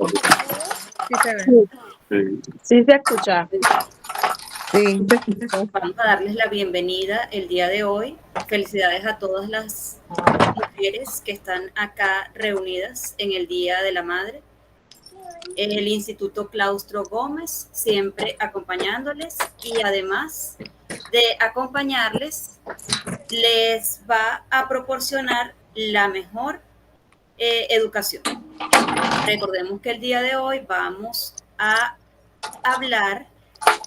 Sí se ve. Sí se escucha. Sí. Vamos a darles la bienvenida el día de hoy. Felicidades a todas las mujeres que están acá reunidas en el Día de la Madre. El Instituto Claustro Gómez siempre acompañándoles y además de acompañarles, les va a proporcionar la mejor educación. Recordemos que el día de hoy vamos a hablar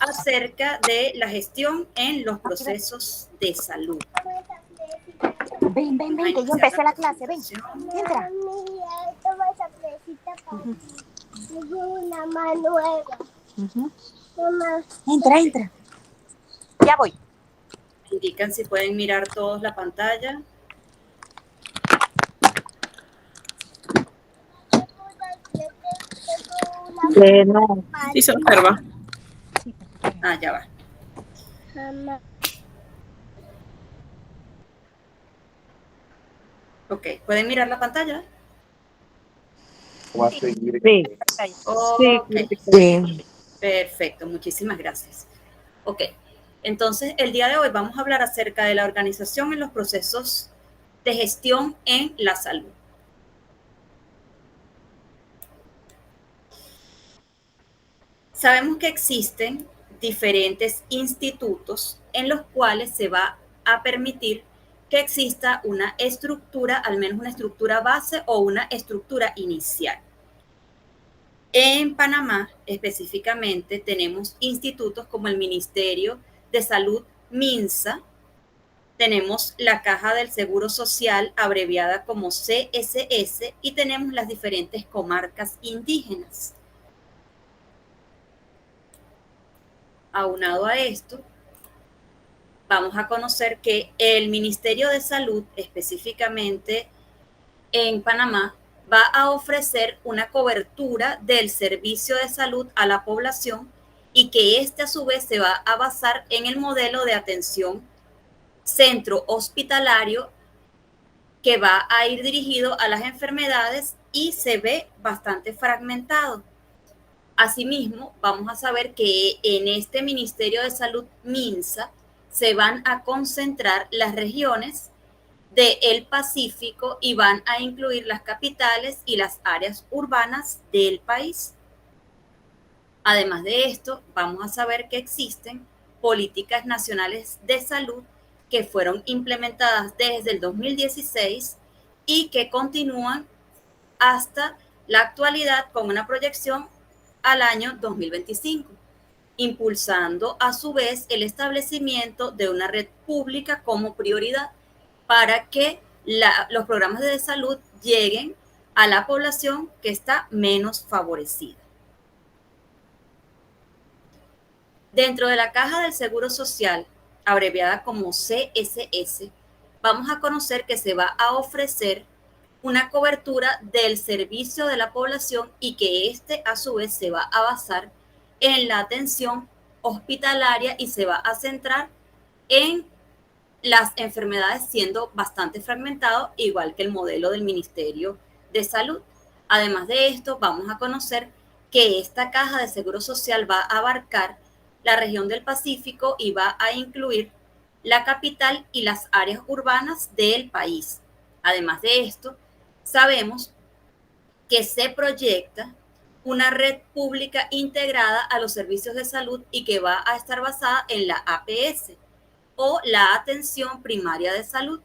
acerca de la gestión en los procesos de salud. Ven, que yo empecé la clase, ven. Entra. Una más nueva. Entra. Ya voy. Indican si pueden mirar todos la pantalla. No. Sí se observa. Ah, ya va. Ok, ¿pueden mirar la pantalla? Sí. Ok, Sí. perfecto, muchísimas gracias. Ok, entonces el día de hoy vamos a hablar acerca de la organización en los procesos de gestión en la salud. Sabemos que existen diferentes institutos en los cuales se va a permitir que exista una estructura, al menos una estructura base o una estructura inicial. En Panamá, específicamente, tenemos institutos como el Ministerio de Salud, MINSA, tenemos la Caja del Seguro Social, abreviada como CSS, y tenemos las diferentes comarcas indígenas. Aunado a esto, vamos a conocer que el Ministerio de Salud, específicamente en Panamá, va a ofrecer una cobertura del servicio de salud a la población y que este a su vez se va a basar en el modelo de atención centro hospitalario que va a ir dirigido a las enfermedades y se ve bastante fragmentado. Asimismo, vamos a saber que en este Ministerio de Salud MINSA se van a concentrar las regiones del Pacífico y van a incluir las capitales y las áreas urbanas del país. Además de esto, vamos a saber que existen políticas nacionales de salud que fueron implementadas desde el 2016 y que continúan hasta la actualidad con una proyección al año 2025, impulsando a su vez el establecimiento de una red pública como prioridad para que los programas de salud lleguen a la población que está menos favorecida. Dentro de la Caja del Seguro Social, abreviada como CSS, vamos a conocer que se va a ofrecer una cobertura del servicio de la población y que este a su vez se va a basar en la atención hospitalaria y se va a centrar en las enfermedades, siendo bastante fragmentado, igual que el modelo del Ministerio de Salud. Además de esto, vamos a conocer que esta Caja de Seguro Social va a abarcar la región del Pacífico y va a incluir la capital y las áreas urbanas del país. Además de esto, sabemos que se proyecta una red pública integrada a los servicios de salud y que va a estar basada en la APS o la atención primaria de salud,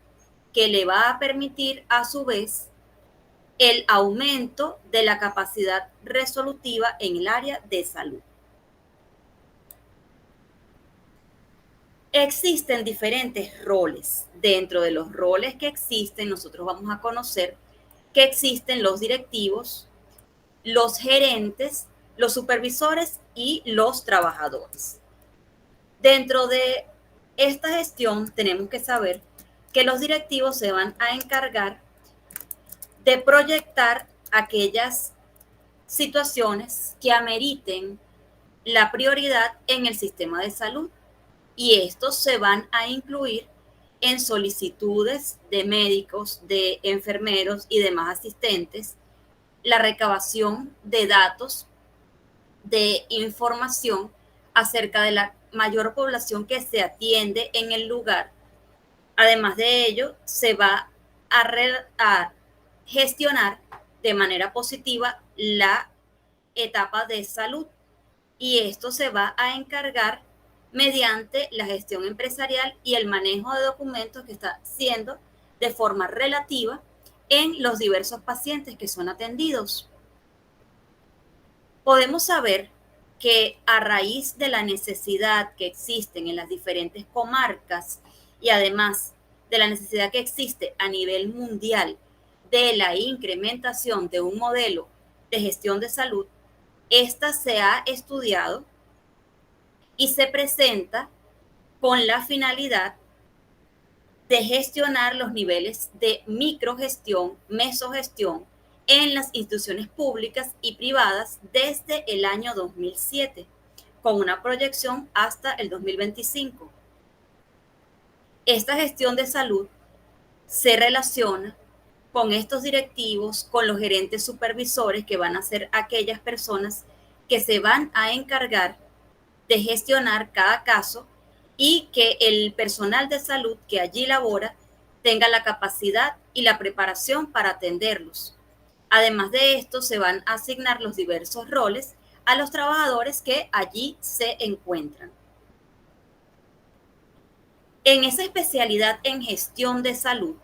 que le va a permitir a su vez el aumento de la capacidad resolutiva en el área de salud. Existen diferentes roles. Dentro de los roles que existen, nosotros vamos a conocer que existen los directivos, los gerentes, los supervisores y los trabajadores. Dentro de esta gestión tenemos que saber que los directivos se van a encargar de proyectar aquellas situaciones que ameriten la prioridad en el sistema de salud y estos se van a incluir en solicitudes de médicos, de enfermeros y demás asistentes, la recabación de datos, de información acerca de la mayor población que se atiende en el lugar. Además de ello, se va a gestionar de manera positiva la etapa de salud, y esto se va a encargar mediante la gestión empresarial y el manejo de documentos que está haciendo de forma relativa en los diversos pacientes que son atendidos. Podemos saber que a raíz de la necesidad que existen en las diferentes comarcas y además de la necesidad que existe a nivel mundial de la incrementación de un modelo de gestión de salud, esta se ha estudiado y se presenta con la finalidad de gestionar los niveles de microgestión, mesogestión en las instituciones públicas y privadas desde el año 2007, con una proyección hasta el 2025. Esta gestión de salud se relaciona con estos directivos, con los gerentes supervisores, que van a ser aquellas personas que se van a encargar de gestionar cada caso y que el personal de salud que allí labora tenga la capacidad y la preparación para atenderlos. Además de esto, se van a asignar los diversos roles a los trabajadores que allí se encuentran. En esa especialidad en gestión de salud,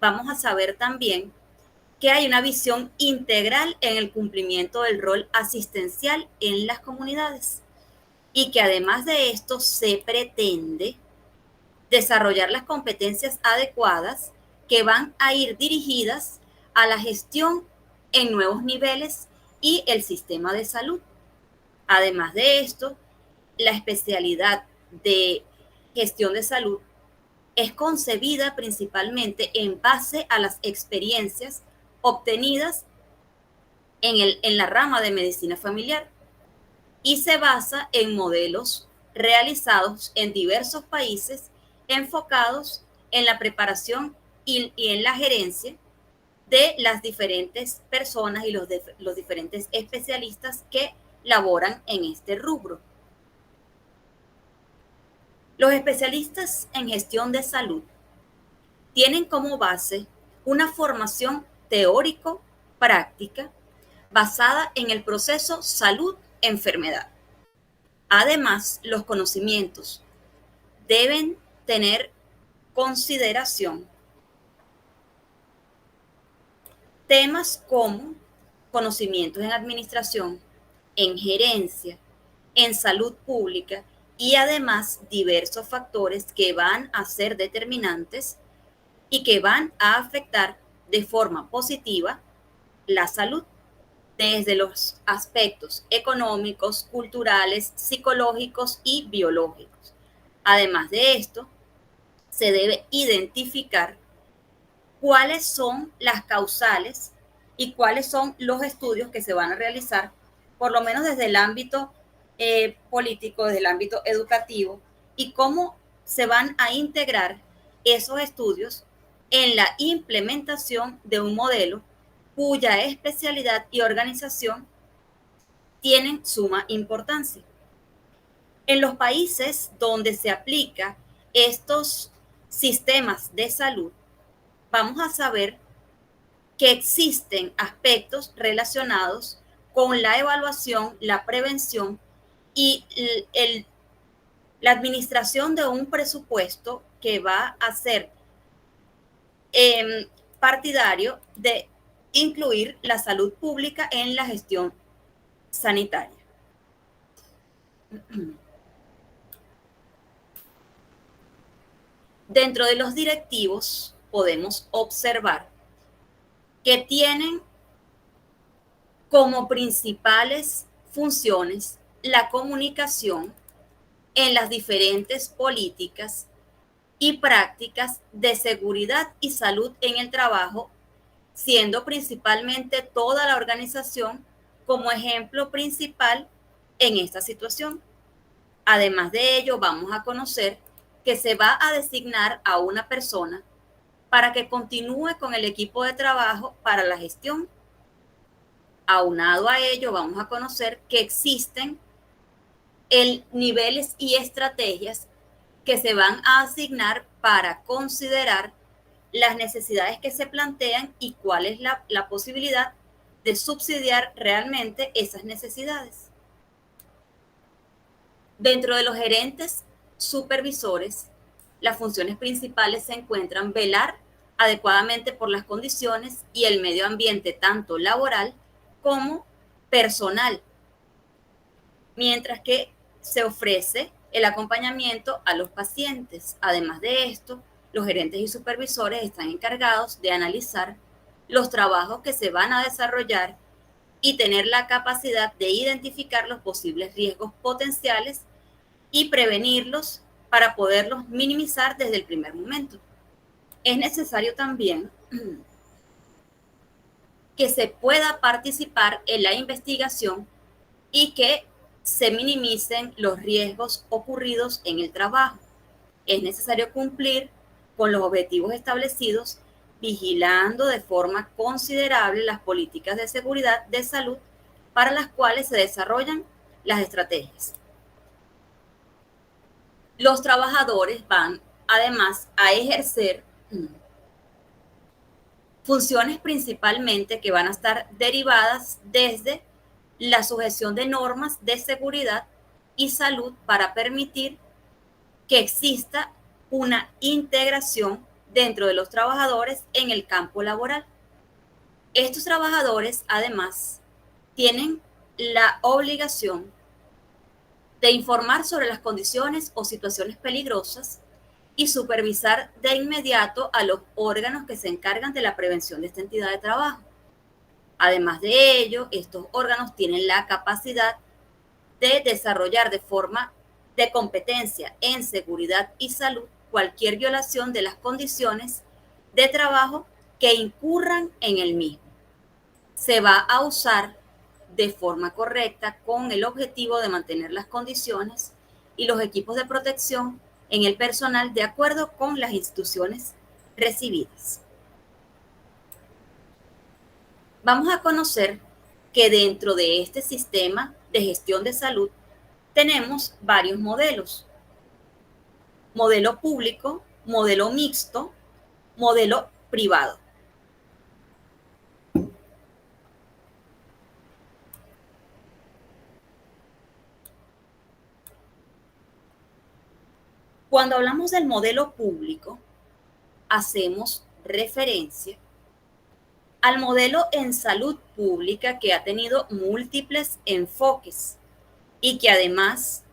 vamos a saber también que hay una visión integral en el cumplimiento del rol asistencial en las comunidades y que además de esto se pretende desarrollar las competencias adecuadas que van a ir dirigidas a la gestión en nuevos niveles y el sistema de salud. Además de esto, la especialidad de gestión de salud es concebida principalmente en base a las experiencias obtenidas en la rama de medicina familiar y se basa en modelos realizados en diversos países enfocados en la preparación y en la gerencia de las diferentes personas y los diferentes especialistas que laboran en este rubro. Los especialistas en gestión de salud tienen como base una formación teórico-práctica basada en el proceso salud-enfermedad. Además, los conocimientos deben tener consideración temas como conocimientos en administración, en gerencia, en salud pública y además diversos factores que van a ser determinantes y que van a afectar de forma positiva la salud desde los aspectos económicos, culturales, psicológicos y biológicos. Además de esto, se debe identificar cuáles son las causales y cuáles son los estudios que se van a realizar, por lo menos desde el ámbito político, desde el ámbito educativo, y cómo se van a integrar esos estudios en la implementación de un modelo cuya especialidad y organización tienen suma importancia. En los países donde se aplica estos sistemas de salud, vamos a saber que existen aspectos relacionados con la evaluación, la prevención y la administración de un presupuesto que va a ser partidario de incluir la salud pública en la gestión sanitaria. Dentro de los directivos podemos observar que tienen como principales funciones la comunicación en las diferentes políticas y prácticas de seguridad y salud en el trabajo, siendo principalmente toda la organización como ejemplo principal en esta situación. Además de ello, vamos a conocer que se va a designar a una persona para que continúe con el equipo de trabajo para la gestión Aunado a ello, vamos a conocer que existen niveles y estrategias que se van a asignar para considerar las necesidades que se plantean y cuál es la posibilidad de subsidiar realmente esas necesidades. Dentro de los gerentes supervisores, las funciones principales se encuentran velar adecuadamente por las condiciones y el medio ambiente, tanto laboral como personal, mientras que se ofrece el acompañamiento a los pacientes. Además de esto, los gerentes y supervisores están encargados de analizar los trabajos que se van a desarrollar y tener la capacidad de identificar los posibles riesgos potenciales y prevenirlos para poderlos minimizar desde el primer momento. Es necesario también que se pueda participar en la investigación y que se minimicen los riesgos ocurridos en el trabajo. Es necesario cumplir con los objetivos establecidos, vigilando de forma considerable las políticas de seguridad de salud para las cuales se desarrollan las estrategias. Los trabajadores van además a ejercer funciones principalmente que van a estar derivadas desde la sujeción de normas de seguridad y salud para permitir que exista una integración dentro de los trabajadores en el campo laboral. Estos trabajadores, además, tienen la obligación de informar sobre las condiciones o situaciones peligrosas y supervisar de inmediato a los órganos que se encargan de la prevención de esta entidad de trabajo. Además de ello, estos órganos tienen la capacidad de desarrollar de forma de competencia en seguridad y salud cualquier violación de las condiciones de trabajo que incurran en el mismo. Se va a usar de forma correcta con el objetivo de mantener las condiciones y los equipos de protección en el personal de acuerdo con las instrucciones recibidas. Vamos a conocer que dentro de este sistema de gestión de salud tenemos varios modelos. Modelo público, modelo mixto, modelo privado. Cuando hablamos del modelo público, hacemos referencia al modelo en salud pública que ha tenido múltiples enfoques y que además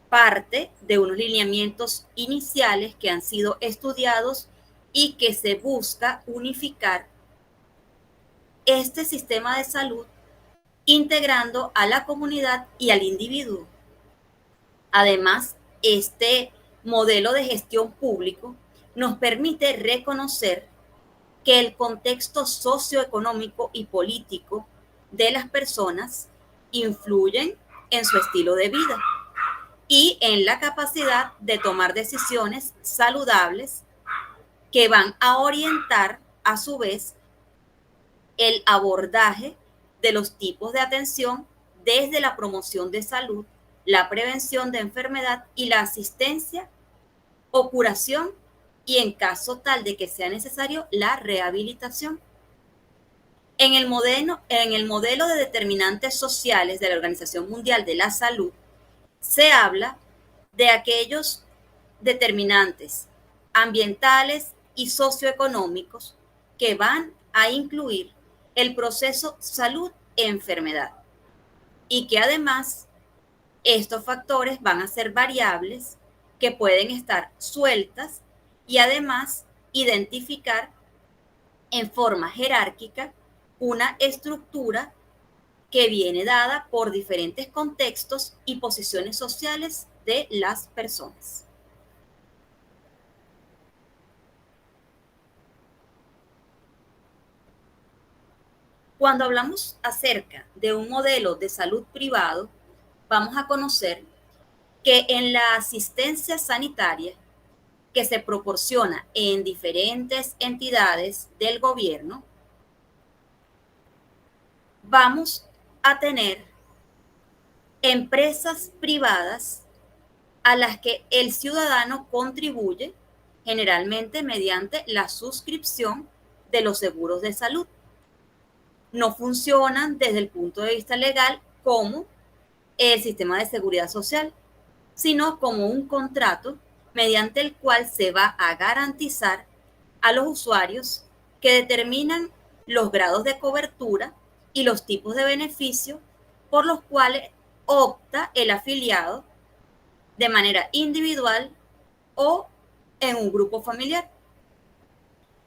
parte de unos lineamientos iniciales que han sido estudiados y que se busca unificar este sistema de salud integrando a la comunidad y al individuo. Además, este modelo de gestión público nos permite reconocer que el contexto socioeconómico y político de las personas influyen en su estilo de vida y en la capacidad de tomar decisiones saludables que van a orientar a su vez el abordaje de los tipos de atención desde la promoción de salud, la prevención de enfermedad y la asistencia o curación y en caso tal de que sea necesario la rehabilitación. En el modelo de determinantes sociales de la Organización Mundial de la Salud se habla de aquellos determinantes ambientales y socioeconómicos que van a incluir el proceso salud-enfermedad y que además estos factores van a ser variables que pueden estar sueltas y además identificar en forma jerárquica una estructura que viene dada por diferentes contextos y posiciones sociales de las personas. Cuando hablamos acerca de un modelo de salud privado, vamos a conocer que en la asistencia sanitaria que se proporciona en diferentes entidades del gobierno, vamos a tener empresas privadas a las que el ciudadano contribuye generalmente mediante la suscripción de los seguros de salud. No funcionan desde el punto de vista legal como el sistema de seguridad social, sino como un contrato mediante el cual se va a garantizar a los usuarios que determinan los grados de cobertura y los tipos de beneficios por los cuales opta el afiliado de manera individual o en un grupo familiar.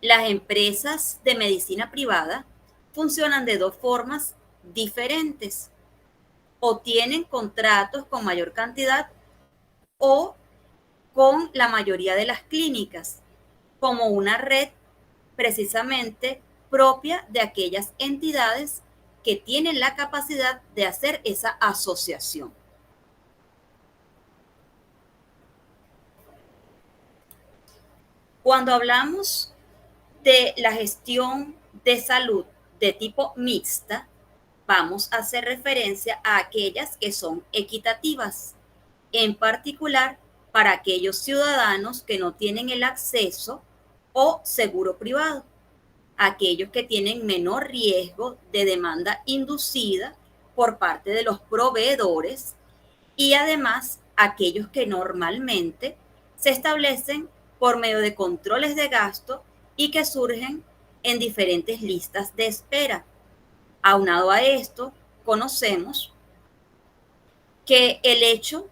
Las empresas de medicina privada funcionan de dos formas diferentes. O tienen contratos con mayor cantidad o con la mayoría de las clínicas, como una red precisamente propia de aquellas entidades que tienen la capacidad de hacer esa asociación. Cuando hablamos de la gestión de salud de tipo mixta, vamos a hacer referencia a aquellas que son equitativas, en particular para aquellos ciudadanos que no tienen el acceso o seguro privado, aquellos que tienen menor riesgo de demanda inducida por parte de los proveedores y además aquellos que normalmente se establecen por medio de controles de gasto y que surgen en diferentes listas de espera. Aunado a esto, conocemos que el hecho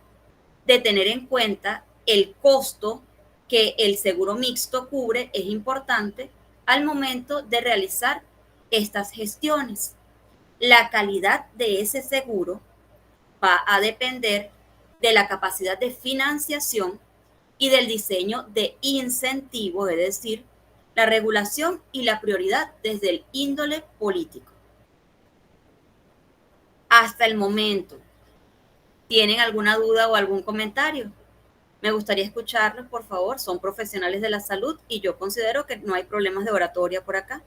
de tener en cuenta el costo que el seguro mixto cubre es importante al momento de realizar estas gestiones. La calidad de ese seguro va a depender de la capacidad de financiación y del diseño de incentivos, es decir, la regulación y la prioridad desde el índole político. Hasta el momento, ¿tienen alguna duda o algún comentario? Me gustaría escucharlos, por favor. Son profesionales de la salud y yo considero que no hay problemas de oratoria por acá.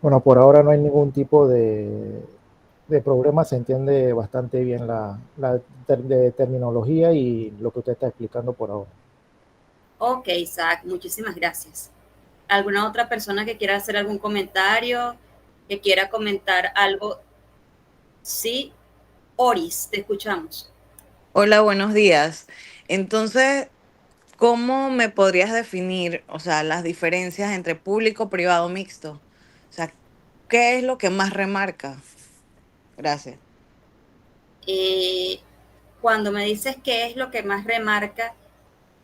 Bueno, por ahora no hay ningún tipo de problema, se entiende bastante bien la terminología y lo que usted está explicando por ahora. Ok, Isaac, muchísimas gracias. ¿Alguna otra persona que quiera hacer algún comentario, que quiera comentar algo? Sí, Oris, te escuchamos. Hola, buenos días. Entonces, ¿cómo me podrías definir, o sea, las diferencias entre público, privado, mixto? O sea, ¿qué es lo que más remarca? Gracias. Cuando me dices qué es lo que más remarca,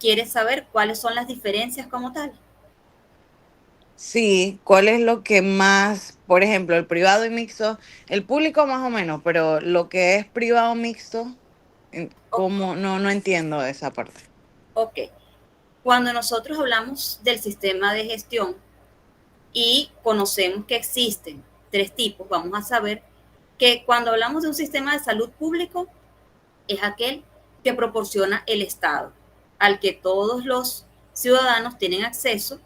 ¿quieres saber cuáles son las diferencias como tal? Sí, ¿cuál es lo que más, por ejemplo, el privado y mixto, el público más o menos, pero lo que es privado mixto, ¿cómo? No entiendo esa parte. Ok. Cuando nosotros hablamos del sistema de gestión y conocemos que existen tres tipos, vamos a saber que cuando hablamos de un sistema de salud público, es aquel que proporciona el Estado, al que todos los ciudadanos tienen acceso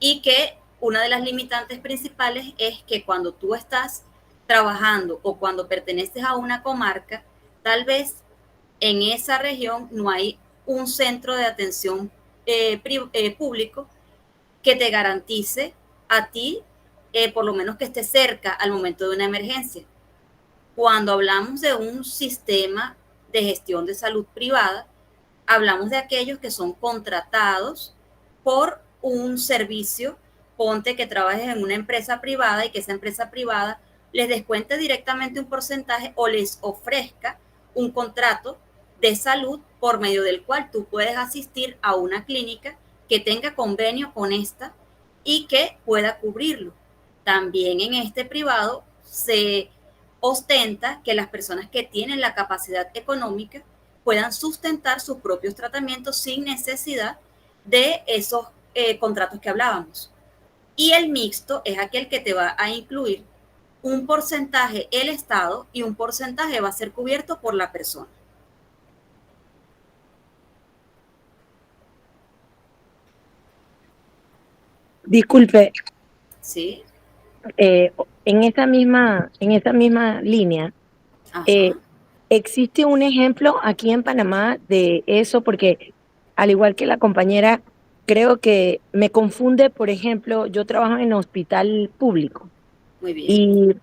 y que una de las limitantes principales es que cuando tú estás trabajando o cuando perteneces a una comarca, tal vez en esa región no hay un centro de atención público que te garantice a ti, por lo menos que esté cerca al momento de una emergencia. Cuando hablamos de un sistema de gestión de salud privada, hablamos de aquellos que son contratados por un servicio. Ponte que trabajes en una empresa privada y que esa empresa privada les descuente directamente un porcentaje o les ofrezca un contrato de salud por medio del cual tú puedes asistir a una clínica que tenga convenio con esta y que pueda cubrirlo. También en este privado se ostenta que las personas que tienen la capacidad económica puedan sustentar sus propios tratamientos sin necesidad de esos contratos que hablábamos. Y el mixto es aquel que te va a incluir un porcentaje el Estado y un porcentaje va a ser cubierto por la persona. Disculpe, ¿Sí? en esa misma línea, Ajá. ¿existe un ejemplo aquí en Panamá de eso? Porque al igual que la compañera, creo que me confunde, por ejemplo, yo trabajo en hospital público Muy bien.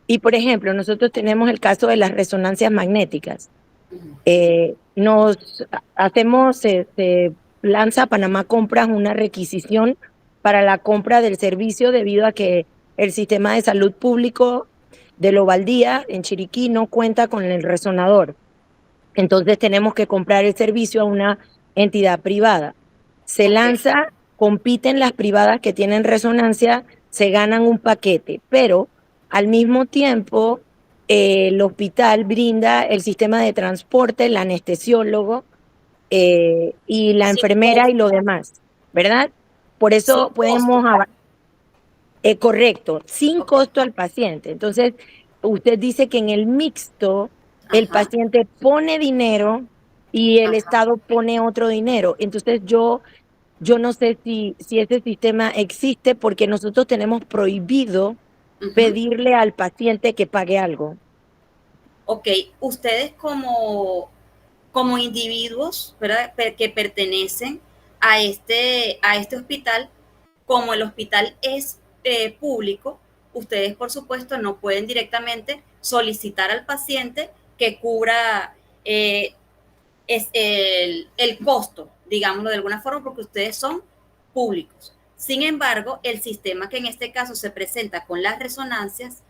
y por ejemplo, nosotros tenemos el caso de las resonancias magnéticas. Ujú. Se lanza a Panamá Compras una requisición para la compra del servicio debido a que el sistema de salud público de Lobaldía en Chiriquí no cuenta con el resonador. Entonces tenemos que comprar el servicio a una entidad privada. Se Ok. lanza, compiten las privadas que tienen resonancia, se ganan un paquete, pero al mismo tiempo el hospital brinda el sistema de transporte, el anestesiólogo y la Sin enfermera y lo costo. demás, ¿verdad? Por Sin eso costo. correcto, sin Ok. costo al paciente. Entonces, usted dice que en el mixto el Ajá. paciente pone dinero y el Ajá. Estado pone otro dinero. Entonces, yo no sé si ese sistema existe porque nosotros tenemos prohibido Ujú. pedirle al paciente que pague algo. Ok, ustedes como individuos, ¿verdad? Que pertenecen a este hospital, como el hospital es público, ustedes por supuesto no pueden directamente solicitar al paciente que cubra eh, el costo, digámoslo de alguna forma, porque ustedes son públicos. Sin embargo, el sistema que en este caso se presenta con las resonancias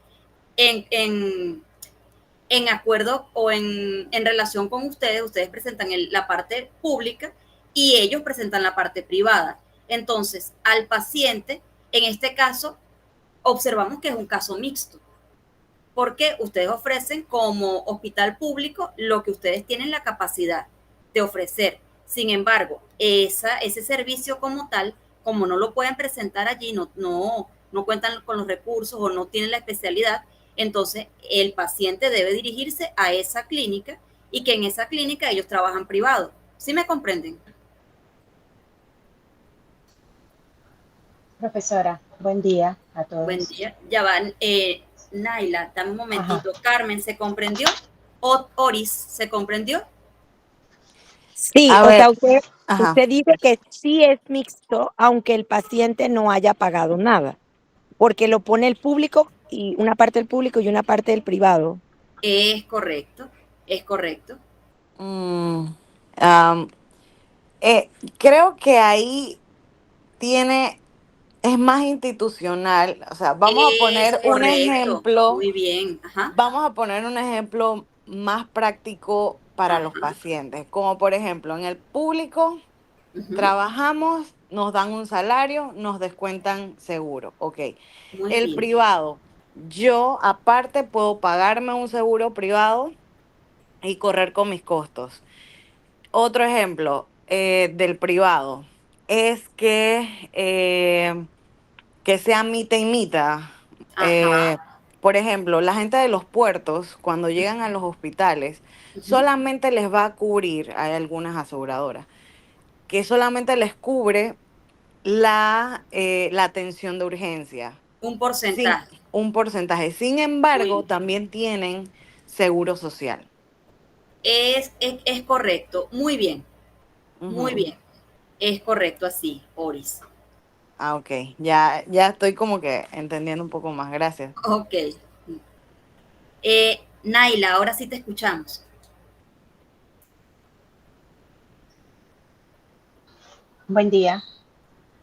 en, en en acuerdo o en relación con ustedes, ustedes presentan la parte pública y ellos presentan la parte privada. Entonces, al paciente, en este caso, observamos que es un caso mixto, porque ustedes ofrecen como hospital público lo que ustedes tienen la capacidad de ofrecer. Sin embargo, ese servicio como tal, como no lo pueden presentar allí, no cuentan con los recursos o no tienen la especialidad, entonces el paciente debe dirigirse a esa clínica y que en esa clínica ellos trabajan privado. ¿Sí me comprenden? Profesora, buen día a Buen todos. día. Ya van, Naila, dame un Ajá. momentito. Carmen, ¿se comprendió? Oris, ¿se comprendió? Sí, A o sea, ver, ajá. usted dice que sí es mixto, aunque el paciente no haya pagado nada, porque lo pone el público y una parte del público y una parte del privado. Es correcto, es correcto. Mm, am, eh, creo que ahí tiene, es más institucional. O sea, Es correcto, muy bien. Ajá, vamos a poner un ejemplo más práctico para los ajá, pacientes. Como por ejemplo, en el público ujú, trabajamos, nos dan un salario, nos descuentan seguro. Ok. muy El bien. privado, yo aparte puedo pagarme un seguro privado y correr con mis costos. Otro ejemplo del privado es que sea mitad y mitad. Eh, Ajá, por ejemplo, la gente de los puertos, cuando llegan a los hospitales, ujú, solamente les va a cubrir, hay algunas aseguradoras, que solamente les cubre la atención de urgencia, un sin porcentaje. un porcentaje. Sin Muy embargo, bien. también tienen seguro social. Es correcto, muy Ujú. bien. Es correcto así, Oris. Ah, ok. Ya estoy como que entendiendo un poco más. Gracias. Ok. Naila, ahora sí te escuchamos. Buen día.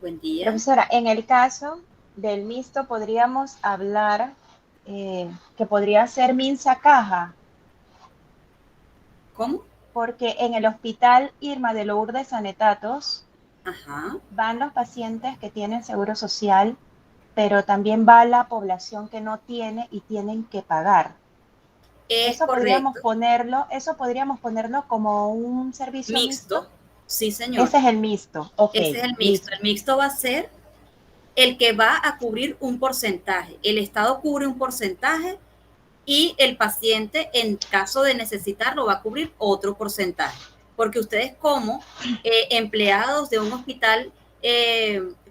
Buen día. Profesora, en el caso del mixto podríamos hablar que podría ser Minsa Caja, ¿Cómo? porque en el hospital Irma de Lourdes Sanetatos Ajá. van los pacientes que tienen seguro social, pero también va la población que no tiene y tienen que pagar. Es correcto. Eso podríamos ponerlo como un servicio mixto. Mixto. Sí, señor. Ese es el mixto. Ok, Ese es el mixto. listo. El mixto va a ser el que va a cubrir un porcentaje. El Estado cubre un porcentaje y el paciente, en caso de necesitarlo, va a cubrir otro porcentaje. Porque ustedes como empleados de un hospital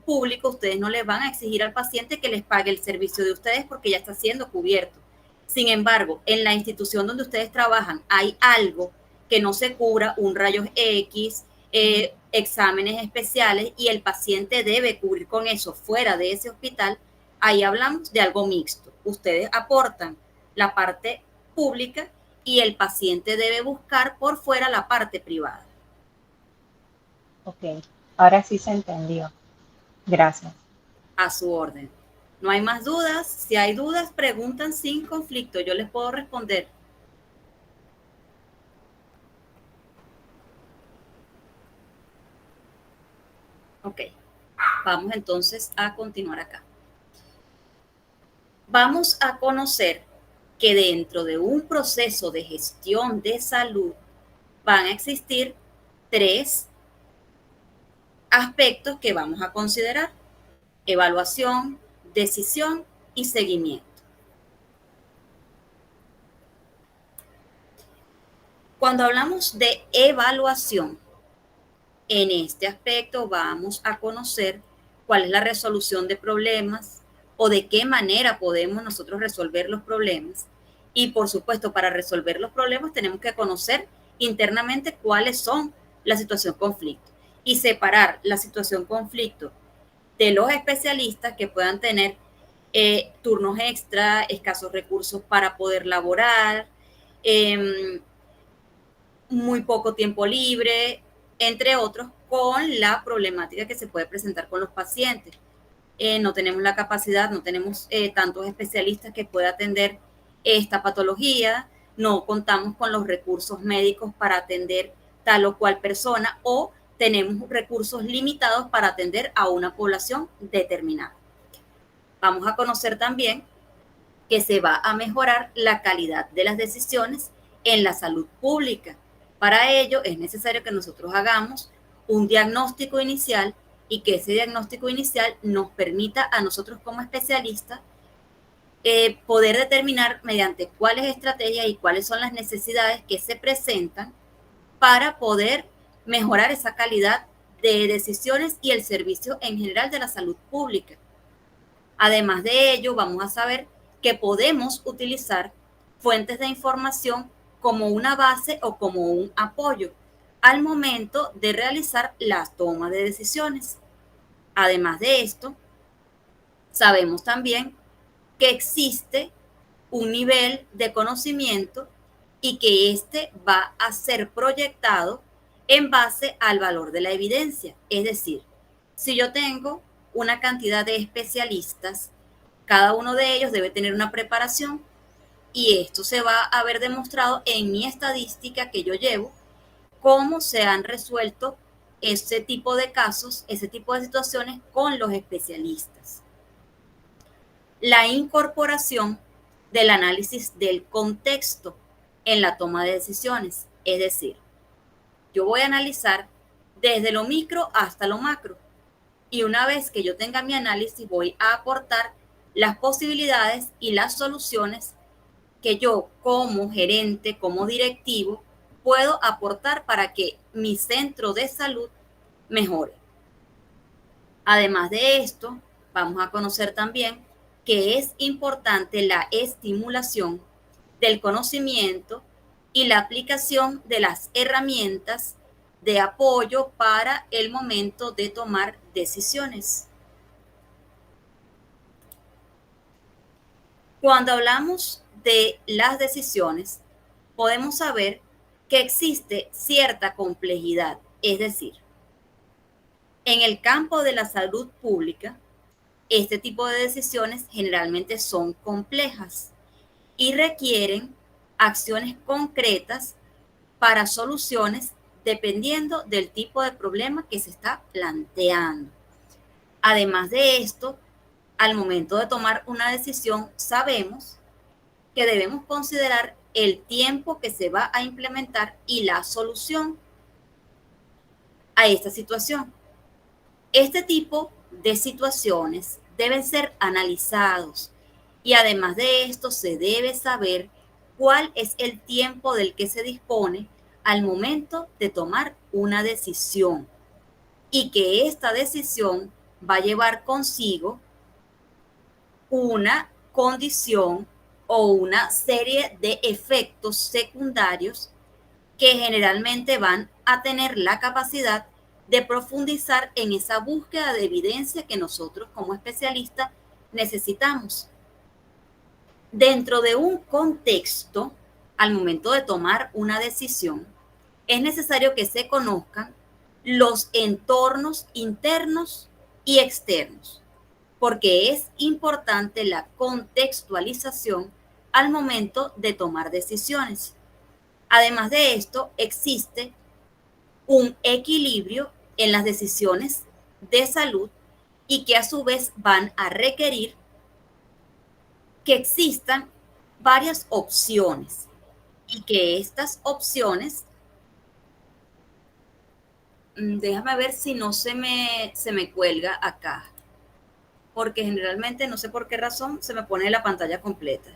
público, ustedes no les van a exigir al paciente que les pague el servicio de ustedes porque ya está siendo cubierto. Sin embargo, en la institución donde ustedes trabajan hay algo que no se cubra, un rayos X, exámenes especiales, y el paciente debe cubrir con eso fuera de ese hospital. Ahí hablamos de algo mixto. Ustedes aportan la parte pública y el paciente debe buscar por fuera la parte privada. Ok, ahora sí se entendió. Gracias. A su orden. ¿No hay más dudas? Si hay dudas, preguntan sin conflicto. Yo les puedo responder. Ok, vamos entonces a continuar acá. Vamos a conocer que dentro de un proceso de gestión de salud van a existir 3 aspectos que vamos a considerar: evaluación, decisión y seguimiento. Cuando hablamos de evaluación, en este aspecto vamos a conocer cuál es la resolución de problemas o de qué manera podemos nosotros resolver los problemas. Y por supuesto, para resolver los problemas tenemos que conocer internamente cuáles son la situación conflicto y separar la situación conflicto de los especialistas que puedan tener turnos extra, escasos recursos para poder laborar, muy poco tiempo libre, entre otros, con la problemática que se puede presentar con los pacientes. No tenemos la capacidad, no tenemos tantos especialistas que puedan atender esta patología, no contamos con los recursos médicos para atender tal o cual persona, o tenemos recursos limitados para atender a una población determinada. Vamos a conocer también que se va a mejorar la calidad de las decisiones en la salud pública. Para ello es necesario que nosotros hagamos un diagnóstico inicial y que ese diagnóstico inicial nos permita a nosotros como especialistas poder determinar mediante cuáles estrategias y cuáles son las necesidades que se presentan para poder mejorar esa calidad de decisiones y el servicio en general de la salud pública. Además de ello, vamos a saber que podemos utilizar fuentes de información como una base o como un apoyo al momento de realizar las tomas de decisiones. Además de esto, sabemos también que existe un nivel de conocimiento y que este va a ser proyectado en base al valor de la evidencia. Es decir, si yo tengo una cantidad de especialistas, cada uno de ellos debe tener una preparación y esto se va a ver demostrado en mi estadística que yo llevo, cómo se han resuelto ese tipo de casos, ese tipo de situaciones con los especialistas. La incorporación del análisis del contexto en la toma de decisiones, es decir, yo voy a analizar desde lo micro hasta lo macro y una vez que yo tenga mi análisis voy a aportar las posibilidades y las soluciones que yo como gerente, como directivo, puedo aportar para que mi centro de salud mejore. Además de esto, vamos a conocer también que es importante la estimulación del conocimiento y la aplicación de las herramientas de apoyo para el momento de tomar decisiones. Cuando hablamos de las decisiones, podemos saber que existe cierta complejidad, es decir, en el campo de la salud pública, este tipo de decisiones generalmente son complejas y requieren acciones concretas para soluciones dependiendo del tipo de problema que se está planteando. Además de esto, al momento de tomar una decisión, sabemos que debemos considerar el tiempo que se va a implementar y la solución a esta situación. Este tipo de situaciones deben ser analizados y además de esto se debe saber cuál es el tiempo del que se dispone al momento de tomar una decisión y que esta decisión va a llevar consigo una condición o una serie de efectos secundarios que generalmente van a tener la capacidad de profundizar en esa búsqueda de evidencia que nosotros como especialistas necesitamos. Dentro de un contexto, al momento de tomar una decisión, es necesario que se conozcan los entornos internos y externos, porque es importante la contextualización al momento de tomar decisiones. Además de esto, existe un equilibrio en las decisiones de salud y que a su vez van a requerir que existan varias opciones y que estas opciones, déjame ver si no se me cuelga acá, porque generalmente no sé por qué razón se me pone la pantalla completa.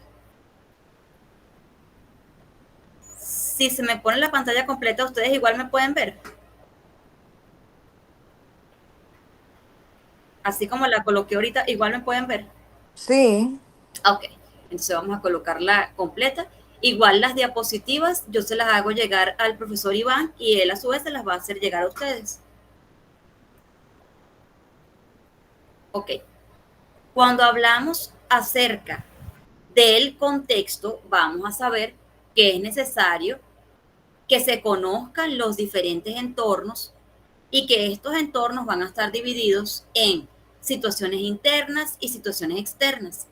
Si se me pone la pantalla completa, ustedes igual me pueden ver. Así como la coloqué ahorita, igual me pueden ver. Sí. Ok, entonces vamos a colocarla completa. Igual las diapositivas yo se las hago llegar al profesor Iván y él a su vez se las va a hacer llegar a ustedes. Ok, cuando hablamos acerca del contexto, vamos a saber que es necesario que se conozcan los diferentes entornos y que estos entornos van a estar divididos en situaciones internas y situaciones externas,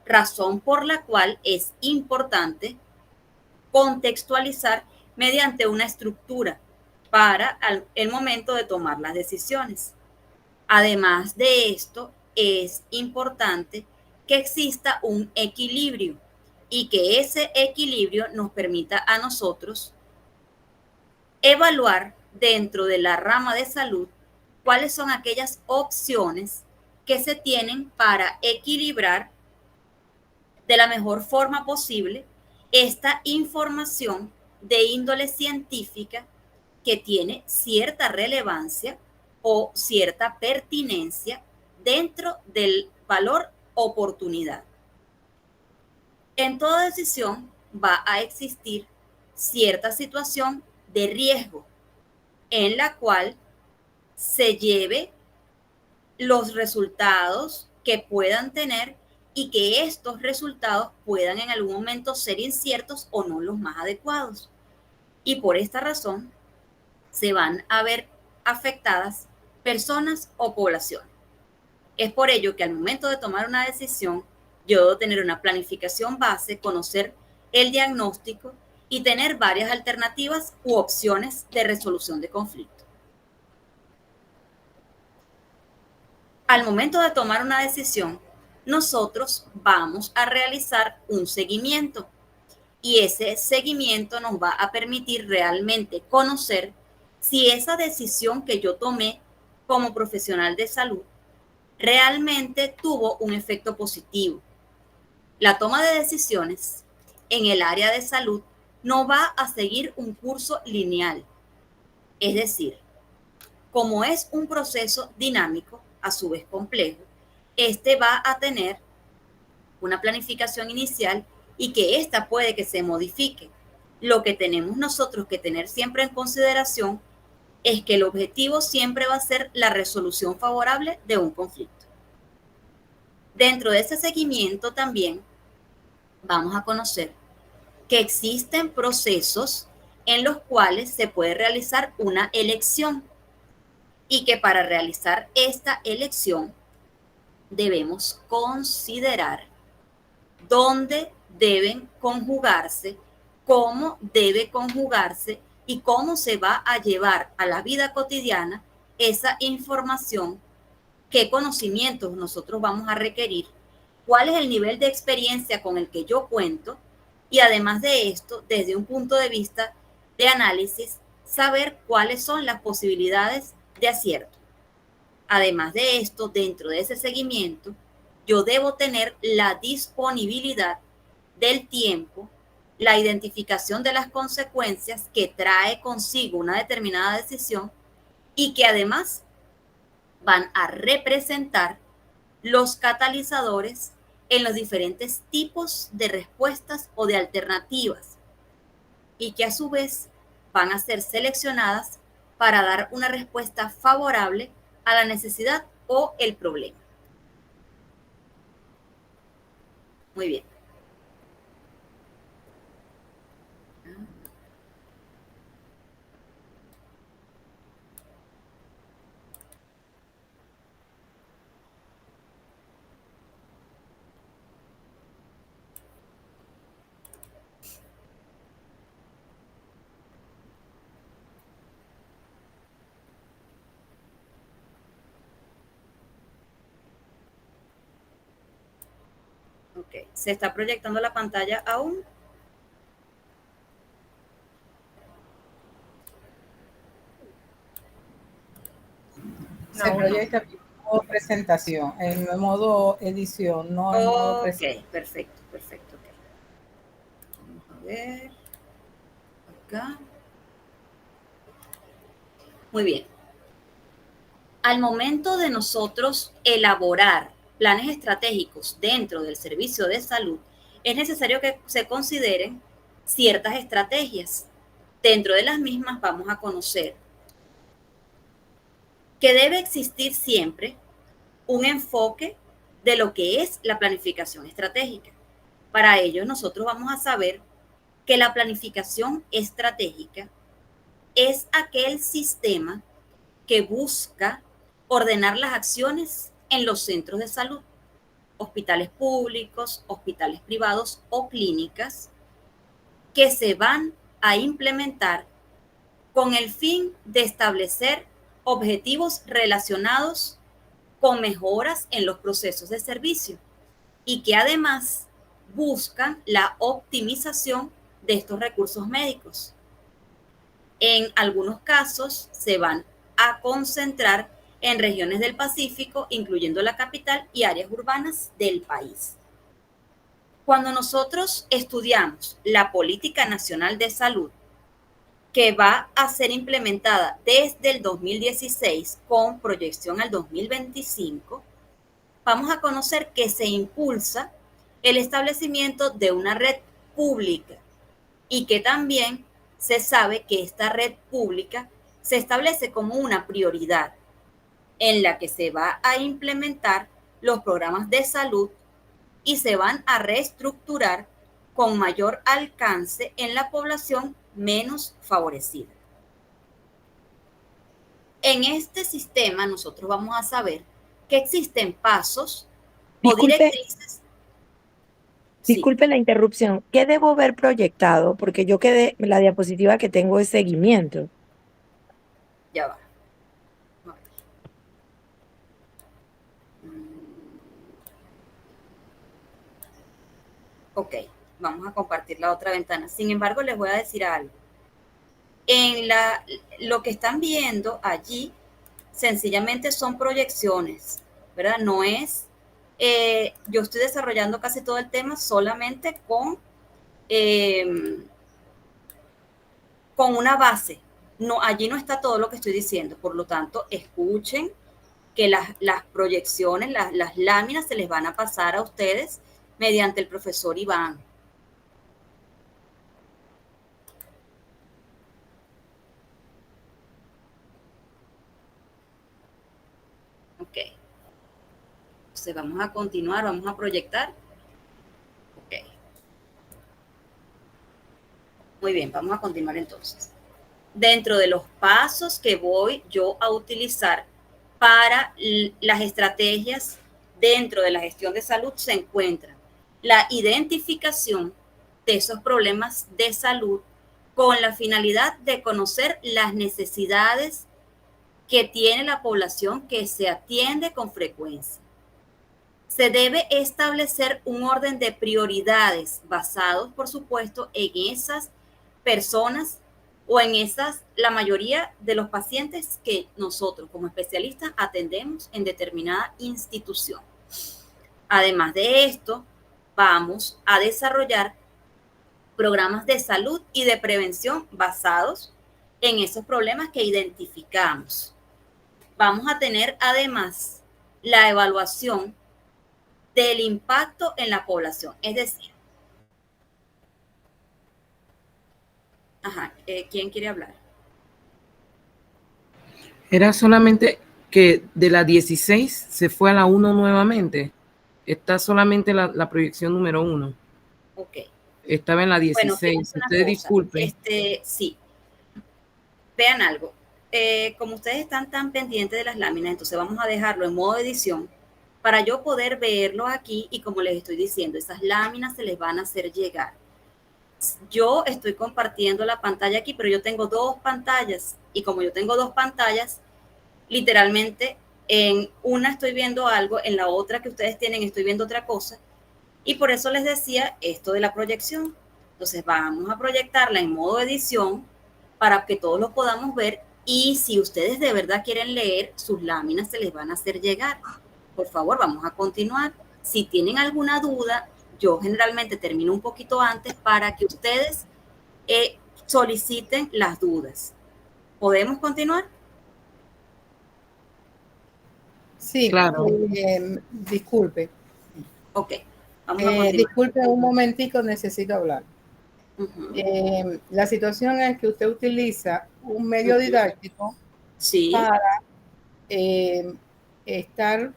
razón por la cual es importante contextualizar mediante una estructura para el momento de tomar las decisiones. Además de esto, es importante que exista un equilibrio y que ese equilibrio nos permita a nosotros evaluar dentro de la rama de salud cuáles son aquellas opciones que se tienen para equilibrar de la mejor forma posible esta información de índole científica que tiene cierta relevancia o cierta pertinencia dentro del valor oportunidad. En toda decisión va a existir cierta situación de riesgo en la cual se lleve los resultados que puedan tener y que estos resultados puedan en algún momento ser inciertos o no los más adecuados. Y por esta razón se van a ver afectadas personas o poblaciones. Es por ello que al momento de tomar una decisión, yo debo tener una planificación base, conocer el diagnóstico y tener varias alternativas u opciones de resolución de conflicto. Al momento de tomar una decisión, nosotros vamos a realizar un seguimiento y ese seguimiento nos va a permitir realmente conocer si esa decisión que yo tomé como profesional de salud realmente tuvo un efecto positivo. La toma de decisiones en el área de salud no va a seguir un curso lineal. Es decir, como es un proceso dinámico, a su vez complejo, este va a tener una planificación inicial y que esta puede que se modifique. Lo que tenemos nosotros que tener siempre en consideración es que el objetivo siempre va a ser la resolución favorable de un conflicto. Dentro de ese seguimiento también vamos a conocer que existen procesos en los cuales se puede realizar una elección y que para realizar esta elección debemos considerar dónde deben conjugarse, cómo debe conjugarse y cómo se va a llevar a la vida cotidiana esa información, qué conocimientos nosotros vamos a requerir, cuál es el nivel de experiencia con el que yo cuento y además de esto, desde un punto de vista de análisis, saber cuáles son las posibilidades de acierto. Además de esto, dentro de ese seguimiento, yo debo tener la disponibilidad del tiempo, la identificación de las consecuencias que trae consigo una determinada decisión y que además van a representar los catalizadores en los diferentes tipos de respuestas o de alternativas y que a su vez van a ser seleccionadas para dar una respuesta favorable a la necesidad o el problema. Muy bien. Ok, ¿se está proyectando la pantalla aún? Se proyecta en modo presentación, en modo edición, no en modo presentación. Ok, perfecto, perfecto. Okay. Vamos a ver. Acá. Muy bien. Al momento de nosotros elaborar planes estratégicos dentro del servicio de salud, es necesario que se consideren ciertas estrategias. Dentro de las mismas vamos a conocer que debe existir siempre un enfoque de lo que es la planificación estratégica. Para ello, nosotros vamos a saber que la planificación estratégica es aquel sistema que busca ordenar las acciones en los centros de salud, hospitales públicos, hospitales privados o clínicas que se van a implementar con el fin de establecer objetivos relacionados con mejoras en los procesos de servicio y que además buscan la optimización de estos recursos médicos. En algunos casos se van a concentrar en regiones del Pacífico, incluyendo la capital y áreas urbanas del país. Cuando nosotros estudiamos la Política Nacional de Salud, que va a ser implementada desde el 2016 con proyección al 2025, vamos a conocer que se impulsa el establecimiento de una red pública y que también se sabe que esta red pública se establece como una prioridad en la que se va a implementar los programas de salud y se van a reestructurar con mayor alcance en la población menos favorecida. En este sistema nosotros vamos a saber que existen pasos o directrices. Disculpe la interrupción. ¿Qué debo ver proyectado? Porque yo quedé, la diapositiva que tengo es seguimiento. Ya va. Ok, vamos a compartir la otra ventana. Sin embargo, les voy a decir algo. Lo que están viendo allí, sencillamente son proyecciones, ¿verdad? No es, yo estoy desarrollando casi todo el tema solamente con una base. No, allí no está todo lo que estoy diciendo. Por lo tanto, escuchen que las proyecciones, las láminas se les van a pasar a ustedes mediante el profesor Iván. Ok. Entonces vamos a continuar, vamos a proyectar. Ok. Muy bien, vamos a continuar entonces. Dentro de los pasos que voy yo a utilizar para las estrategias dentro de la gestión de salud se encuentran la identificación de esos problemas de salud con la finalidad de conocer las necesidades que tiene la población que se atiende con frecuencia. Se debe establecer un orden de prioridades basados, por supuesto, en esas personas o en la mayoría de los pacientes que nosotros como especialistas atendemos en determinada institución. Además de esto, vamos a desarrollar programas de salud y de prevención basados en esos problemas que identificamos. Vamos a tener además la evaluación del impacto en la población, es decir, ¿quién quiere hablar? Era solamente que de la 16 se fue a la 1 nuevamente. Está solamente la proyección número 1. Ok. Estaba en la 16. Bueno, ustedes disculpen. Sí. Vean algo. Como ustedes están tan pendientes de las láminas, entonces vamos a dejarlo en modo edición para yo poder verlo aquí y como les estoy diciendo, esas láminas se les van a hacer llegar. Yo estoy compartiendo la pantalla aquí, pero yo tengo 2 pantallas y como yo tengo 2 pantallas, literalmente en una estoy viendo algo, en la otra que ustedes tienen estoy viendo otra cosa y por eso les decía esto de la proyección. Entonces vamos a proyectarla en modo edición para que todos lo podamos ver y si ustedes de verdad quieren leer, sus láminas se les van a hacer llegar. Por favor, vamos a continuar. Si tienen alguna duda, yo generalmente termino un poquito antes para que ustedes soliciten las dudas. ¿Podemos continuar? Sí, claro. Disculpe. Ok, vamos a continuar. Disculpe un momentico, necesito hablar. La situación es que usted utiliza un medio didáctico para estar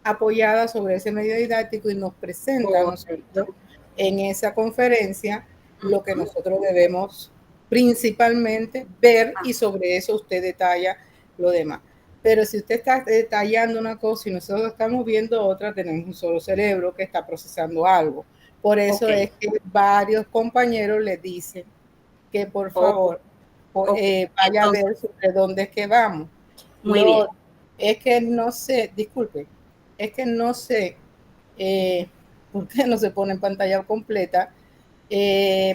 apoyada sobre ese medio didáctico y nos presenta a nosotros en esa conferencia lo que nosotros debemos principalmente ver y sobre eso usted detalla lo demás. Pero si usted está detallando una cosa y nosotros estamos viendo otra, tenemos un solo cerebro que está procesando algo. Por eso es que varios compañeros le dicen que por favor vaya a ver sobre dónde es que vamos. Muy bien. Es que no sé, disculpe, es que no sé por qué no se pone en pantalla completa.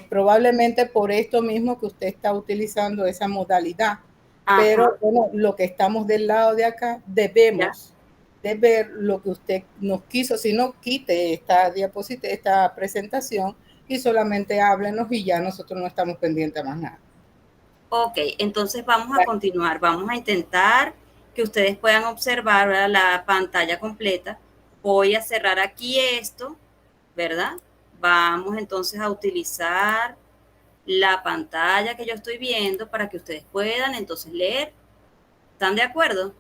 Probablemente por esto mismo que usted está utilizando esa modalidad. Ajá. Pero bueno, lo que estamos del lado de acá debemos de ver lo que usted nos quiso. Si no, quite esta diapositiva, esta presentación y solamente háblenos y ya nosotros no estamos pendientes a más nada. Ok, entonces vamos a continuar. Vamos a intentar que ustedes puedan observar, ¿verdad?, la pantalla completa. Voy a cerrar aquí esto, ¿verdad? Vamos entonces a utilizar la pantalla que yo estoy viendo para que ustedes puedan entonces leer. ¿Están de acuerdo?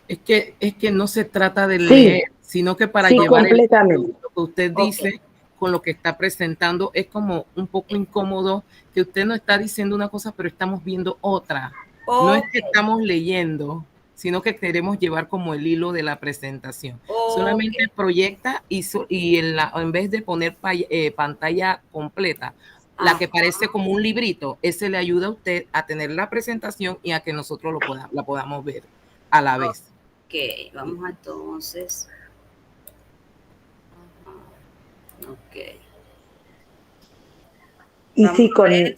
Es que no se trata de leer, sino que para llevar lo que usted dice con lo que está presentando es como un poco incómodo que usted no está diciendo una cosa, pero estamos viendo otra. No es que estamos leyendo, sino que queremos llevar como el hilo de la presentación. Solamente proyecta y en vez de poner pantalla completa, la que parece como un librito, ese le ayuda a usted a tener la presentación y a que nosotros la podamos ver a la vez. Ok, vamos entonces. Ok. Y sí,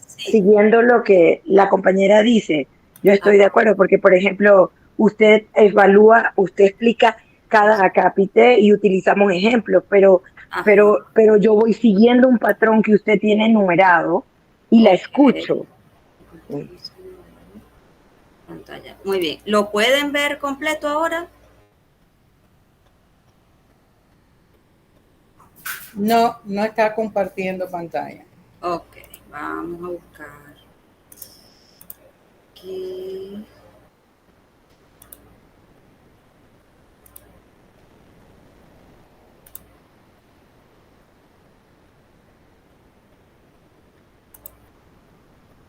siguiendo lo que la compañera dice, yo estoy de acuerdo, porque por ejemplo, usted evalúa, usted explica cada acápite y utilizamos ejemplos, pero yo voy siguiendo un patrón que usted tiene numerado y la escucho. Pantalla. Muy bien. ¿Lo pueden ver completo ahora? No, no está compartiendo pantalla. Ok, vamos a buscar aquí.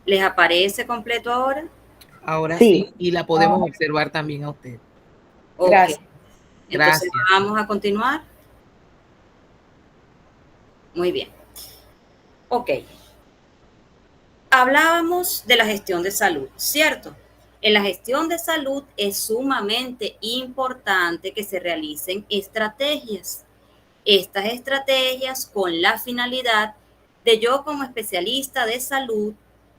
¿Les aparece completo ahora? Ahora sí, y la podemos observar también a usted. Okay. Gracias. Entonces vamos a continuar. Muy bien. Ok. Hablábamos de la gestión de salud, ¿cierto? En la gestión de salud es sumamente importante que se realicen estrategias. Estas estrategias con la finalidad de yo como especialista de salud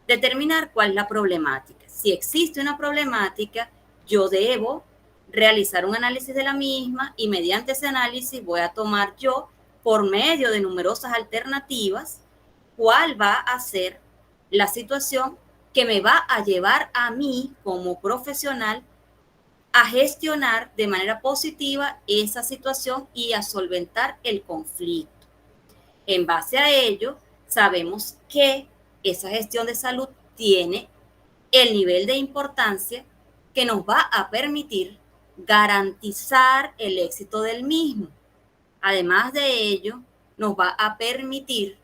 determinar cuál es la problemática. Si existe una problemática, yo debo realizar un análisis de la misma y mediante ese análisis voy a tomar yo, por medio de numerosas alternativas, cuál va a ser la situación que me va a llevar a mí como profesional a gestionar de manera positiva esa situación y a solventar el conflicto. En base a ello, sabemos que esa gestión de salud tiene el nivel de importancia que nos va a permitir garantizar el éxito del mismo. Además de ello, nos va a permitir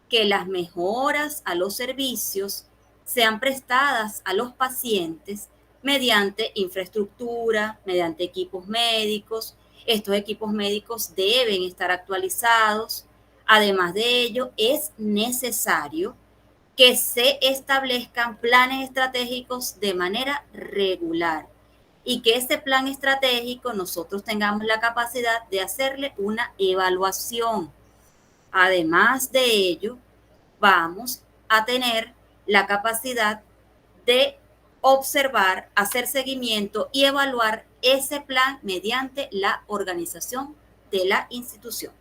que las mejoras a los servicios sean prestadas a los pacientes mediante infraestructura, mediante equipos médicos. Estos equipos médicos deben estar actualizados. Además de ello, es necesario que se establezcan planes estratégicos de manera regular y que ese plan estratégico nosotros tengamos la capacidad de hacerle una evaluación. Además de ello, vamos a tener la capacidad de observar, hacer seguimiento y evaluar ese plan mediante la organización de la institución.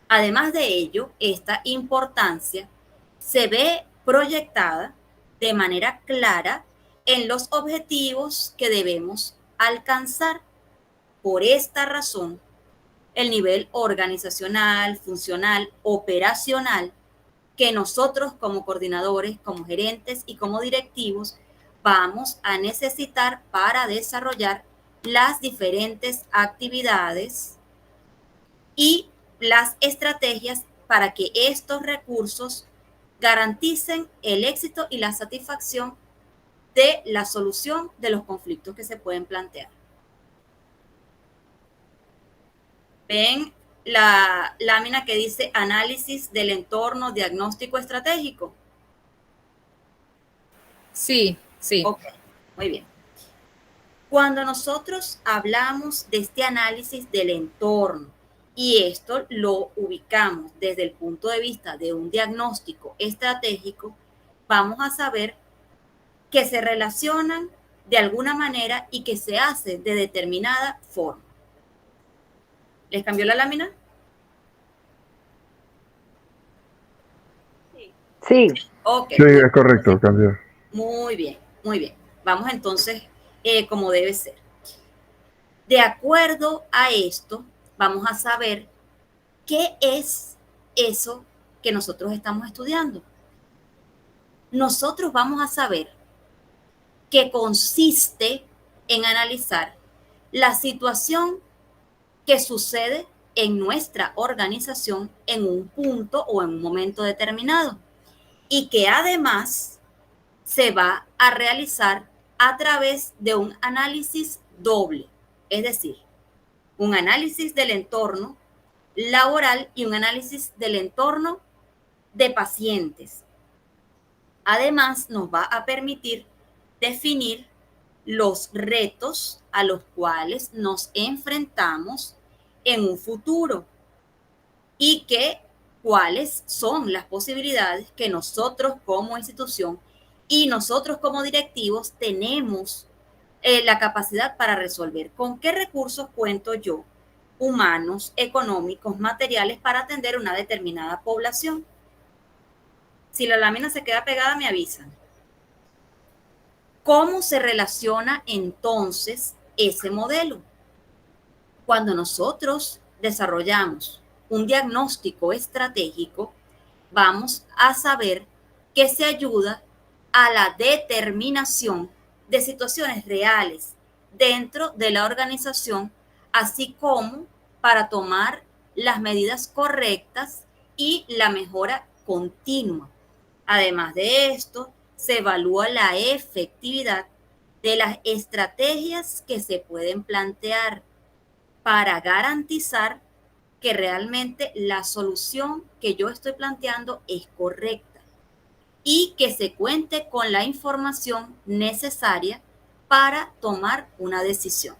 Además de ello, esta importancia se ve proyectada de manera clara en los objetivos que debemos alcanzar. Por esta razón, el nivel organizacional, funcional, operacional, que nosotros como coordinadores, como gerentes y como directivos vamos a necesitar para desarrollar las diferentes actividades y las estrategias para que estos recursos garanticen el éxito y la satisfacción de la solución de los conflictos que se pueden plantear. ¿Ven la lámina que dice análisis del entorno diagnóstico estratégico? Sí, sí. Ok, muy bien. Cuando nosotros hablamos de este análisis del entorno y esto lo ubicamos desde el punto de vista de un diagnóstico estratégico, vamos a saber que se relacionan de alguna manera y que se hace de determinada forma. ¿Les cambió la lámina? Sí. Okay. Sí, es correcto, cambió. Muy bien, muy bien. Vamos entonces como debe ser. De acuerdo a esto, vamos a saber qué es eso que nosotros estamos estudiando. Nosotros vamos a saber que consiste en analizar la situación que sucede en nuestra organización en un punto o en un momento determinado y que además se va a realizar a través de un análisis doble, es decir, un análisis del entorno laboral y un análisis del entorno de pacientes. Además, nos va a permitir definir los retos a los cuales nos enfrentamos en un futuro y cuáles son las posibilidades que nosotros como institución y nosotros como directivos tenemos la capacidad para resolver. ¿Con qué recursos cuento yo? Humanos, económicos, materiales para atender una determinada población. Si la lámina se queda pegada, me avisan. ¿Cómo se relaciona entonces ese modelo? Cuando nosotros desarrollamos un diagnóstico estratégico, vamos a saber que se ayuda a la determinación de situaciones reales dentro de la organización, así como para tomar las medidas correctas y la mejora continua. Además de esto, se evalúa la efectividad de las estrategias que se pueden plantear para garantizar que realmente la solución que yo estoy planteando es correcta y que se cuente con la información necesaria para tomar una decisión.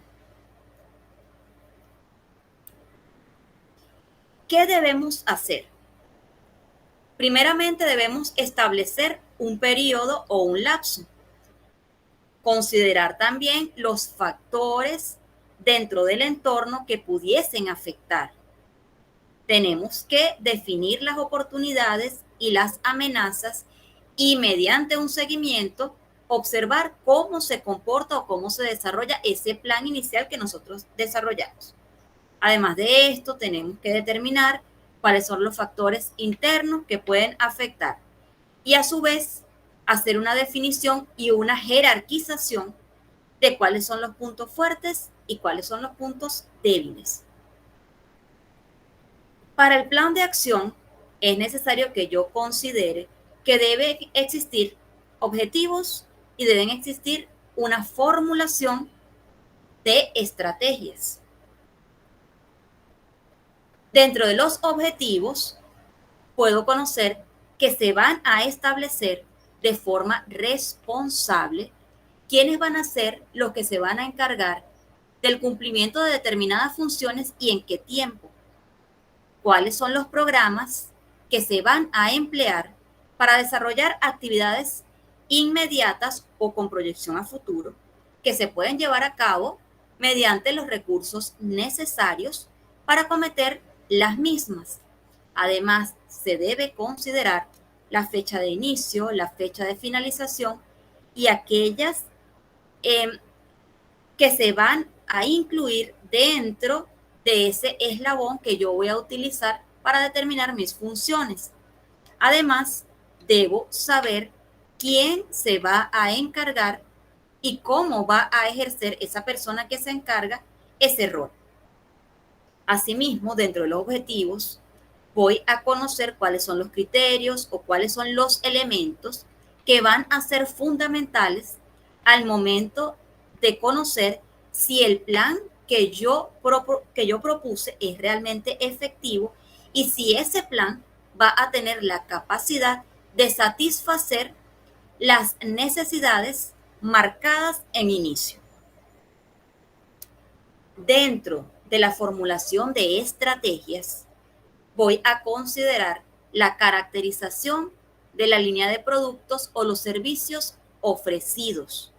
¿Qué debemos hacer? Primeramente debemos establecer un periodo o un lapso. Considerar también los factores dentro del entorno que pudiesen afectar. Tenemos que definir las oportunidades y las amenazas y mediante un seguimiento observar cómo se comporta o cómo se desarrolla ese plan inicial que nosotros desarrollamos. Además de esto, tenemos que determinar cuáles son los factores internos que pueden afectar y a su vez hacer una definición y una jerarquización de cuáles son los puntos fuertes y cuáles son los puntos débiles. Para el plan de acción es necesario que yo considere que debe existir objetivos y deben existir una formulación de estrategias. Dentro de los objetivos, puedo conocer que se van a establecer de forma responsable quiénes van a ser los que se van a encargar del cumplimiento de determinadas funciones y en qué tiempo. Cuáles son los programas que se van a emplear para desarrollar actividades inmediatas o con proyección a futuro que se pueden llevar a cabo mediante los recursos necesarios para acometer las mismas. Además, se debe considerar la fecha de inicio, la fecha de finalización y aquellas que se van a incluir dentro de ese eslabón que yo voy a utilizar para determinar mis funciones. Además, debo saber quién se va a encargar y cómo va a ejercer esa persona que se encarga ese rol. Asimismo, dentro de los objetivos, voy a conocer cuáles son los criterios o cuáles son los elementos que van a ser fundamentales al momento de conocer si el plan que yo propuse es realmente efectivo y si ese plan va a tener la capacidad de satisfacer las necesidades marcadas en inicio. Dentro de la formulación de estrategias, voy a considerar la caracterización de la línea de productos o los servicios ofrecidos.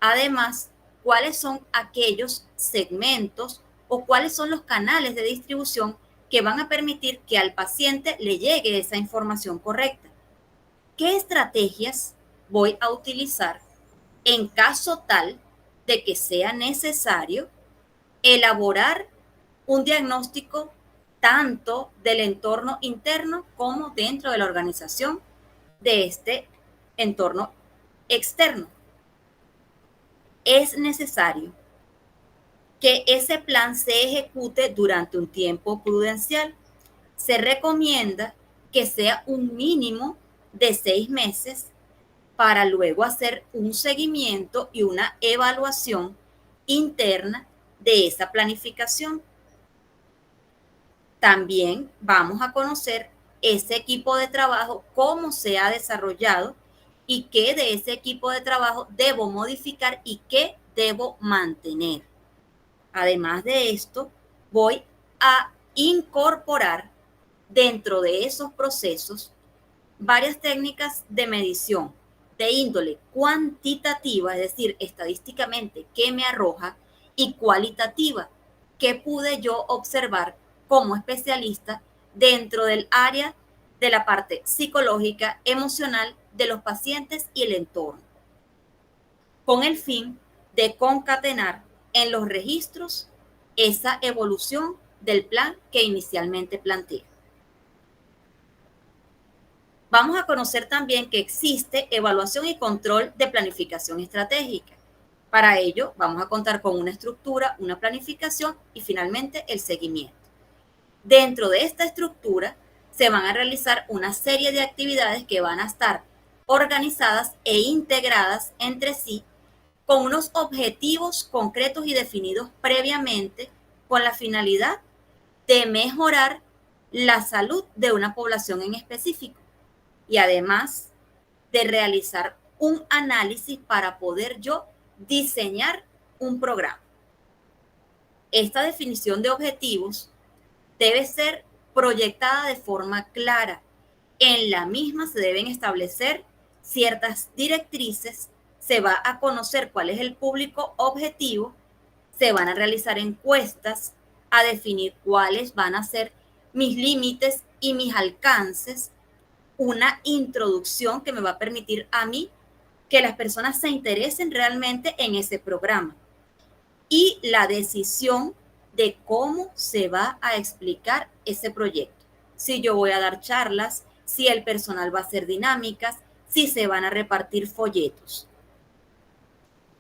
Además, cuáles son aquellos segmentos o cuáles son los canales de distribución que van a permitir que al paciente le llegue esa información correcta. ¿Qué estrategias voy a utilizar en caso tal de que sea necesario elaborar un diagnóstico tanto del entorno interno como dentro de la organización de este entorno externo? Es necesario que ese plan se ejecute durante un tiempo prudencial. Se recomienda que sea un mínimo de 6 meses para luego hacer un seguimiento y una evaluación interna de esa planificación. También vamos a conocer ese equipo de trabajo, cómo se ha desarrollado y qué de ese equipo de trabajo debo modificar y qué debo mantener. Además de esto, voy a incorporar dentro de esos procesos varias técnicas de medición de índole cuantitativa, es decir, estadísticamente, qué me arroja, y cualitativa, qué pude yo observar como especialista dentro del área de la parte psicológica, emocional de los pacientes y el entorno, con el fin de concatenar en los registros esa evolución del plan que inicialmente planteé. Vamos a conocer también que existe evaluación y control de planificación estratégica. Para ello, vamos a contar con una estructura, una planificación y finalmente el seguimiento. Dentro de esta estructura se van a realizar una serie de actividades que van a estar organizadas e integradas entre sí con unos objetivos concretos y definidos previamente con la finalidad de mejorar la salud de una población en específico y además de realizar un análisis para poder yo diseñar un programa. Esta definición de objetivos debe ser proyectada de forma clara En la misma se deben establecer ciertas directrices, se va a conocer cuál es el público objetivo, se van a realizar encuestas, a definir cuáles van a ser mis límites y mis alcances, una introducción que me va a permitir a mí que las personas se interesen realmente en ese programa y la decisión de cómo se va a explicar ese proyecto. Si yo voy a dar charlas, si el personal va a hacer dinámicas, si se van a repartir folletos.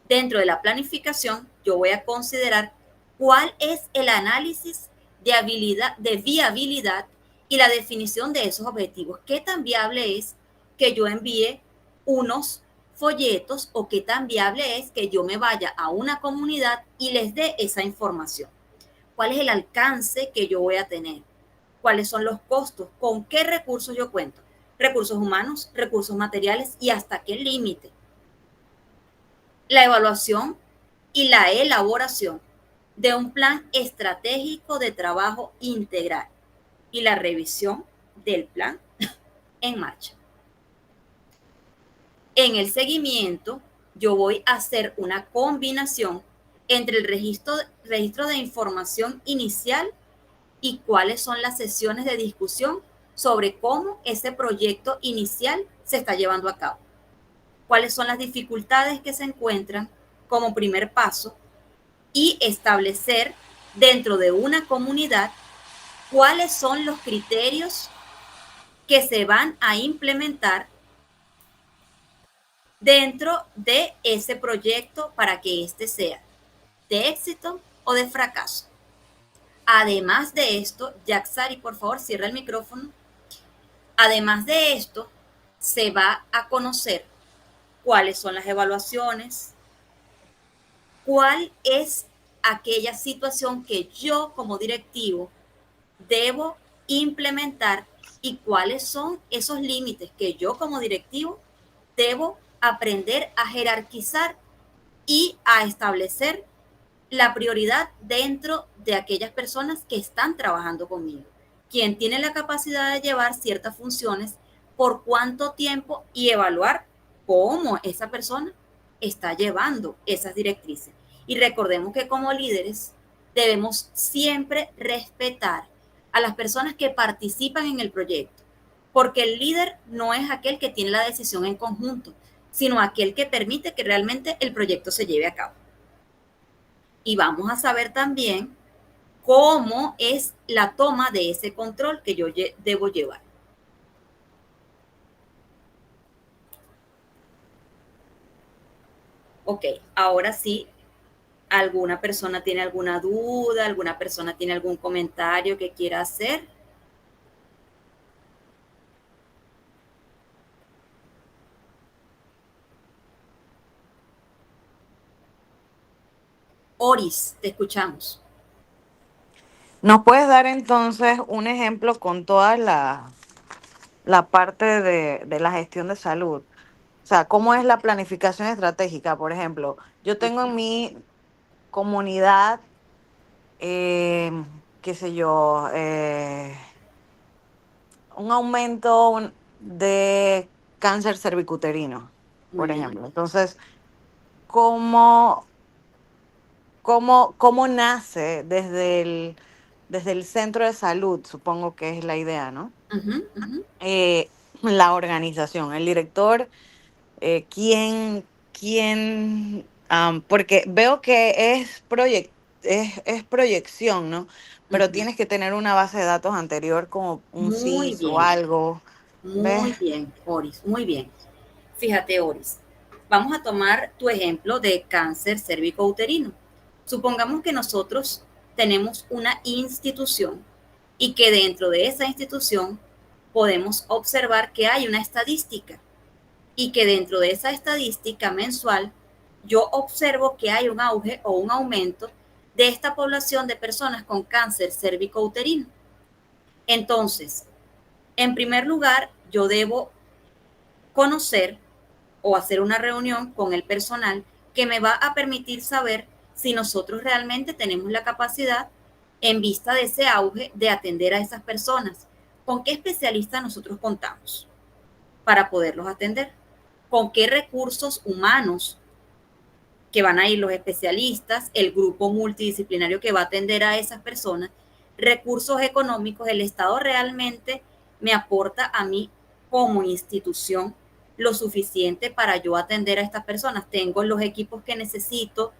Dentro de la planificación, yo voy a considerar cuál es el análisis de viabilidad y la definición de esos objetivos. ¿Qué tan viable es que yo envíe unos folletos o qué tan viable es que yo me vaya a una comunidad y les dé esa información? ¿Cuál es el alcance que yo voy a tener? ¿Cuáles son los costos? ¿Con qué recursos yo cuento? Recursos humanos, recursos materiales y hasta qué límite. La evaluación y la elaboración de un plan estratégico de trabajo integral y la revisión del plan en marcha. En el seguimiento, yo voy a hacer una combinación entre el registro de información inicial y cuáles son las sesiones de discusión sobre cómo ese proyecto inicial se está llevando a cabo. Cuáles son las dificultades que se encuentran como primer paso y establecer dentro de una comunidad cuáles son los criterios que se van a implementar dentro de ese proyecto para que éste sea de éxito o de fracaso. Además de esto, Yaxari, por favor, cierra el micrófono. Además de esto, se va a conocer cuáles son las evaluaciones, cuál es aquella situación que yo como directivo debo implementar y cuáles son esos límites que yo como directivo debo aprender a jerarquizar y a establecer la prioridad dentro de aquellas personas que están trabajando conmigo. Quien tiene la capacidad de llevar ciertas funciones, por cuánto tiempo y evaluar cómo esa persona está llevando esas directrices. Y recordemos que como líderes debemos siempre respetar a las personas que participan en el proyecto, porque el líder no es aquel que tiene la decisión en conjunto, sino aquel que permite que realmente el proyecto se lleve a cabo. Y vamos a saber también cómo es la toma de ese control que yo debo llevar. Ok, ahora sí, ¿alguna persona tiene alguna duda? ¿Alguna persona tiene algún comentario que quiera hacer? Oris, te escuchamos. ¿Nos puedes dar entonces un ejemplo con toda la parte de la gestión de salud? O sea, ¿cómo es la planificación estratégica? Por ejemplo, yo tengo en mi comunidad, qué sé yo, un aumento de cáncer cervicuterino, por ejemplo. Entonces, ¿cómo nace desde el centro de salud? Supongo que es la idea, ¿no? La organización, el director, quién, porque veo que es proyección, ¿no? Pero tienes que tener una base de datos anterior como un CIS o algo. Muy bien, Oris, muy bien. Fíjate, Oris, vamos a tomar tu ejemplo de cáncer cervicouterino. Supongamos que nosotros tenemos una institución y que dentro de esa institución podemos observar que hay una estadística y que dentro de esa estadística mensual yo observo que hay un auge o un aumento de esta población de personas con cáncer cervicouterino. Entonces, en primer lugar, yo debo conocer o hacer una reunión con el personal que me va a permitir saber si nosotros realmente tenemos la capacidad en vista de ese auge de atender a esas personas. ¿Con qué especialistas nosotros contamos para poderlos atender? ¿Con qué recursos humanos que van a ir los especialistas, el grupo multidisciplinario que va a atender a esas personas, recursos económicos? El Estado realmente me aporta a mí como institución lo suficiente para yo atender a estas personas. Tengo los equipos que necesito,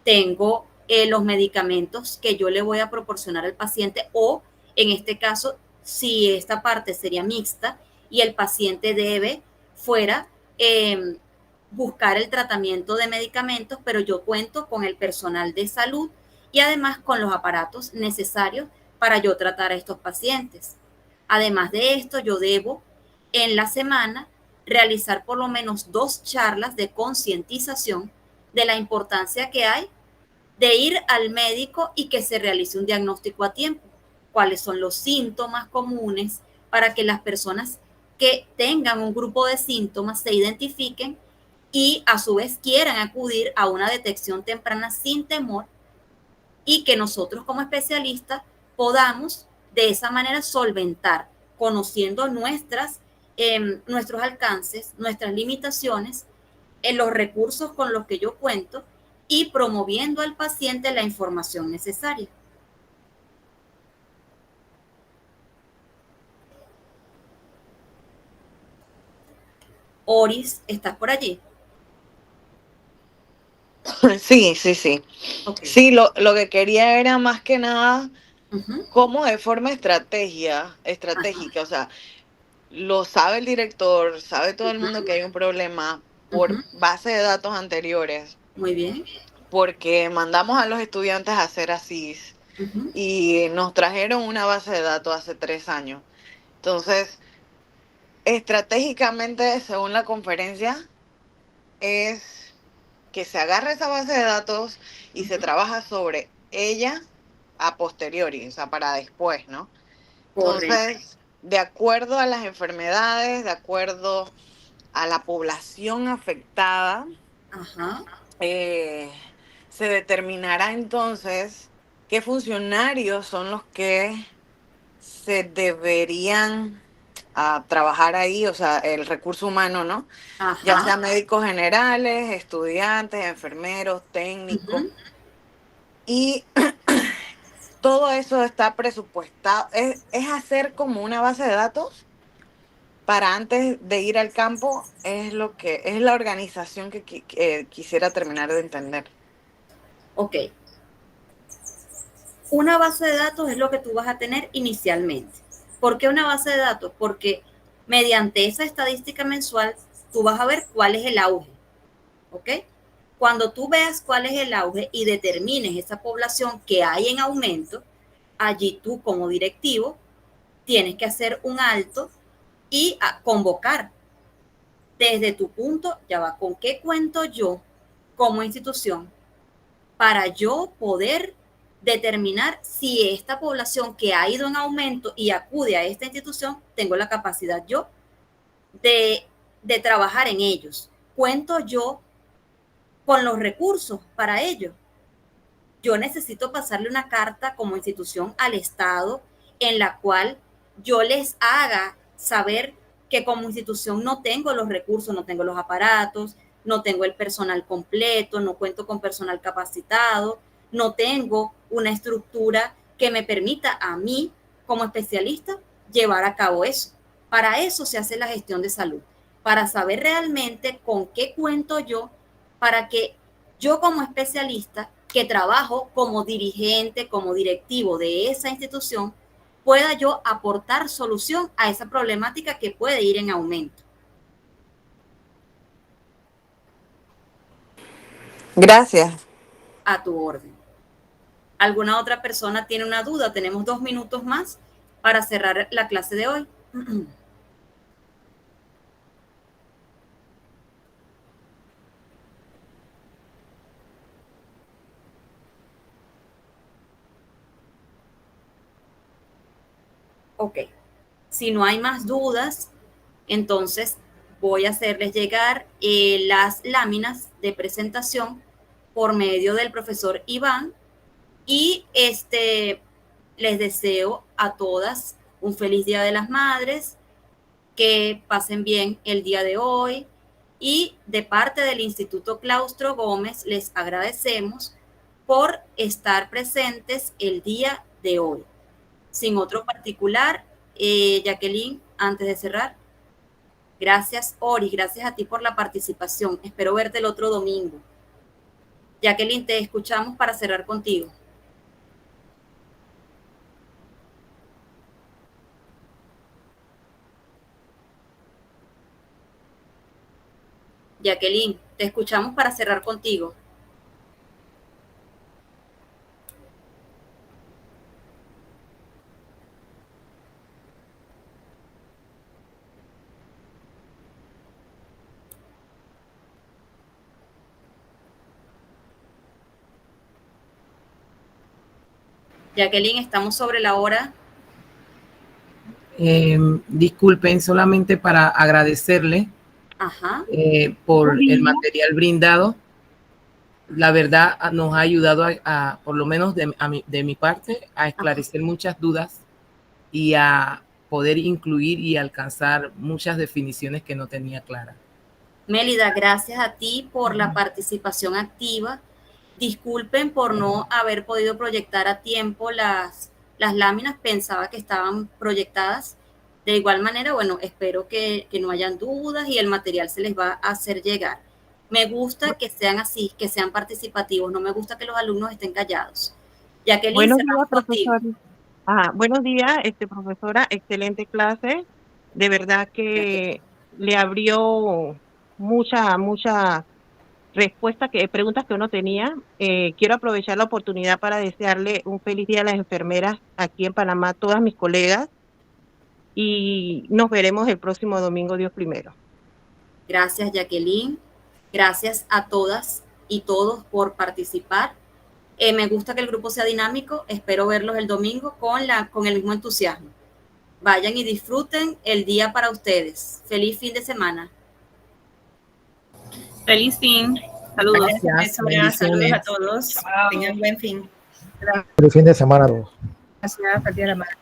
tengo los medicamentos que yo le voy a proporcionar al paciente, o en este caso, si esta parte sería mixta y el paciente fuera buscar el tratamiento de medicamentos, pero yo cuento con el personal de salud y además con los aparatos necesarios para yo tratar a estos pacientes. Además de esto, yo debo en la semana realizar por lo menos 2 charlas de concientización de la importancia que hay de ir al médico y que se realice un diagnóstico a tiempo. Cuáles son los síntomas comunes para que las personas que tengan un grupo de síntomas se identifiquen y a su vez quieran acudir a una detección temprana sin temor, y que nosotros como especialistas podamos de esa manera solventar, conociendo nuestros alcances, nuestras limitaciones, en los recursos con los que yo cuento, y promoviendo al paciente la información necesaria. Oris, ¿estás por allí? Sí, sí, sí. Okay. Sí, lo que quería era más que nada cómo de forma estratégica, o sea, lo sabe el director, sabe todo el mundo que hay un problema por base de datos anteriores. Muy bien. Porque mandamos a los estudiantes a hacer ASIS y nos trajeron una base de datos hace 3 años. Entonces, estratégicamente, según la conferencia, es que se agarre esa base de datos y se trabaja sobre ella a posteriori, o sea, para después, ¿no? Correcto. Entonces, de acuerdo a las enfermedades, de acuerdo a la población afectada, se determinará entonces qué funcionarios son los que se deberían trabajar ahí, o sea, el recurso humano, ¿no? Ya sea médicos generales, estudiantes, enfermeros, técnicos. Y todo eso está presupuestado. Es hacer como una base de datos para antes de ir al campo. Es lo que es la organización que quisiera terminar de entender. Ok. Una base de datos es lo que tú vas a tener inicialmente. ¿Por qué una base de datos? Porque mediante esa estadística mensual tú vas a ver cuál es el auge. ¿Ok? Cuando tú veas cuál es el auge y determines esa población que hay en aumento, allí tú como directivo tienes que hacer un alto y convocar desde tu punto, ya va, ¿con qué cuento yo como institución para yo poder determinar si esta población que ha ido en aumento y acude a esta institución, tengo la capacidad yo de trabajar en ellos? ¿Cuento yo con los recursos para ello? Yo necesito pasarle una carta como institución al Estado en la cual yo les haga saber que como institución no tengo los recursos, no tengo los aparatos, no tengo el personal completo, no cuento con personal capacitado, no tengo una estructura que me permita a mí como especialista llevar a cabo eso. Para eso se hace la gestión de salud, para saber realmente con qué cuento yo, para que yo como especialista que trabajo como dirigente, como directivo de esa institución, pueda yo aportar solución a esa problemática que puede ir en aumento. Gracias. A tu orden. ¿Alguna otra persona tiene una duda? Tenemos 2 minutos más para cerrar la clase de hoy. Ok, si no hay más dudas, entonces voy a hacerles llegar las láminas de presentación por medio del profesor Iván, y les deseo a todas un feliz Día de las Madres, que pasen bien el día de hoy, y de parte del Instituto Claustro Gómez les agradecemos por estar presentes el día de hoy. Sin otro particular, Jacqueline, antes de cerrar, gracias, Ori, gracias a ti por la participación. Espero verte el otro domingo. Jacqueline, te escuchamos para cerrar contigo. Jacqueline, te escuchamos para cerrar contigo. Jacqueline, estamos sobre la hora. Disculpen, solamente para agradecerle por el material brindado. La verdad nos ha ayudado a por lo menos de mi parte, a esclarecer muchas dudas y a poder incluir y alcanzar muchas definiciones que no tenía claras. Mélida, gracias a ti por la participación activa. Disculpen por no haber podido proyectar a tiempo las láminas, pensaba que estaban proyectadas. De igual manera, bueno, espero que no hayan dudas y el material se les va a hacer llegar. Me gusta que sean así, que sean participativos, no me gusta que los alumnos estén callados. Jacqueline, buenos días, profesor. Buenos días, profesora, excelente clase. De verdad que le abrió mucha respuesta, preguntas que uno tenía. Quiero aprovechar la oportunidad para desearle un feliz día a las enfermeras aquí en Panamá, todas mis colegas, y nos veremos el próximo domingo, Dios primero. Gracias, Jacqueline. Gracias a todas y todos por participar. Me gusta que el grupo sea dinámico. Espero verlos el domingo con el mismo entusiasmo. Vayan y disfruten el día para ustedes. Feliz fin de semana. Feliz fin. Saludos. Gracias. Saludos a todos. Tengan buen fin. Feliz fin de semana a todos. Gracias. Feliz día de la madre.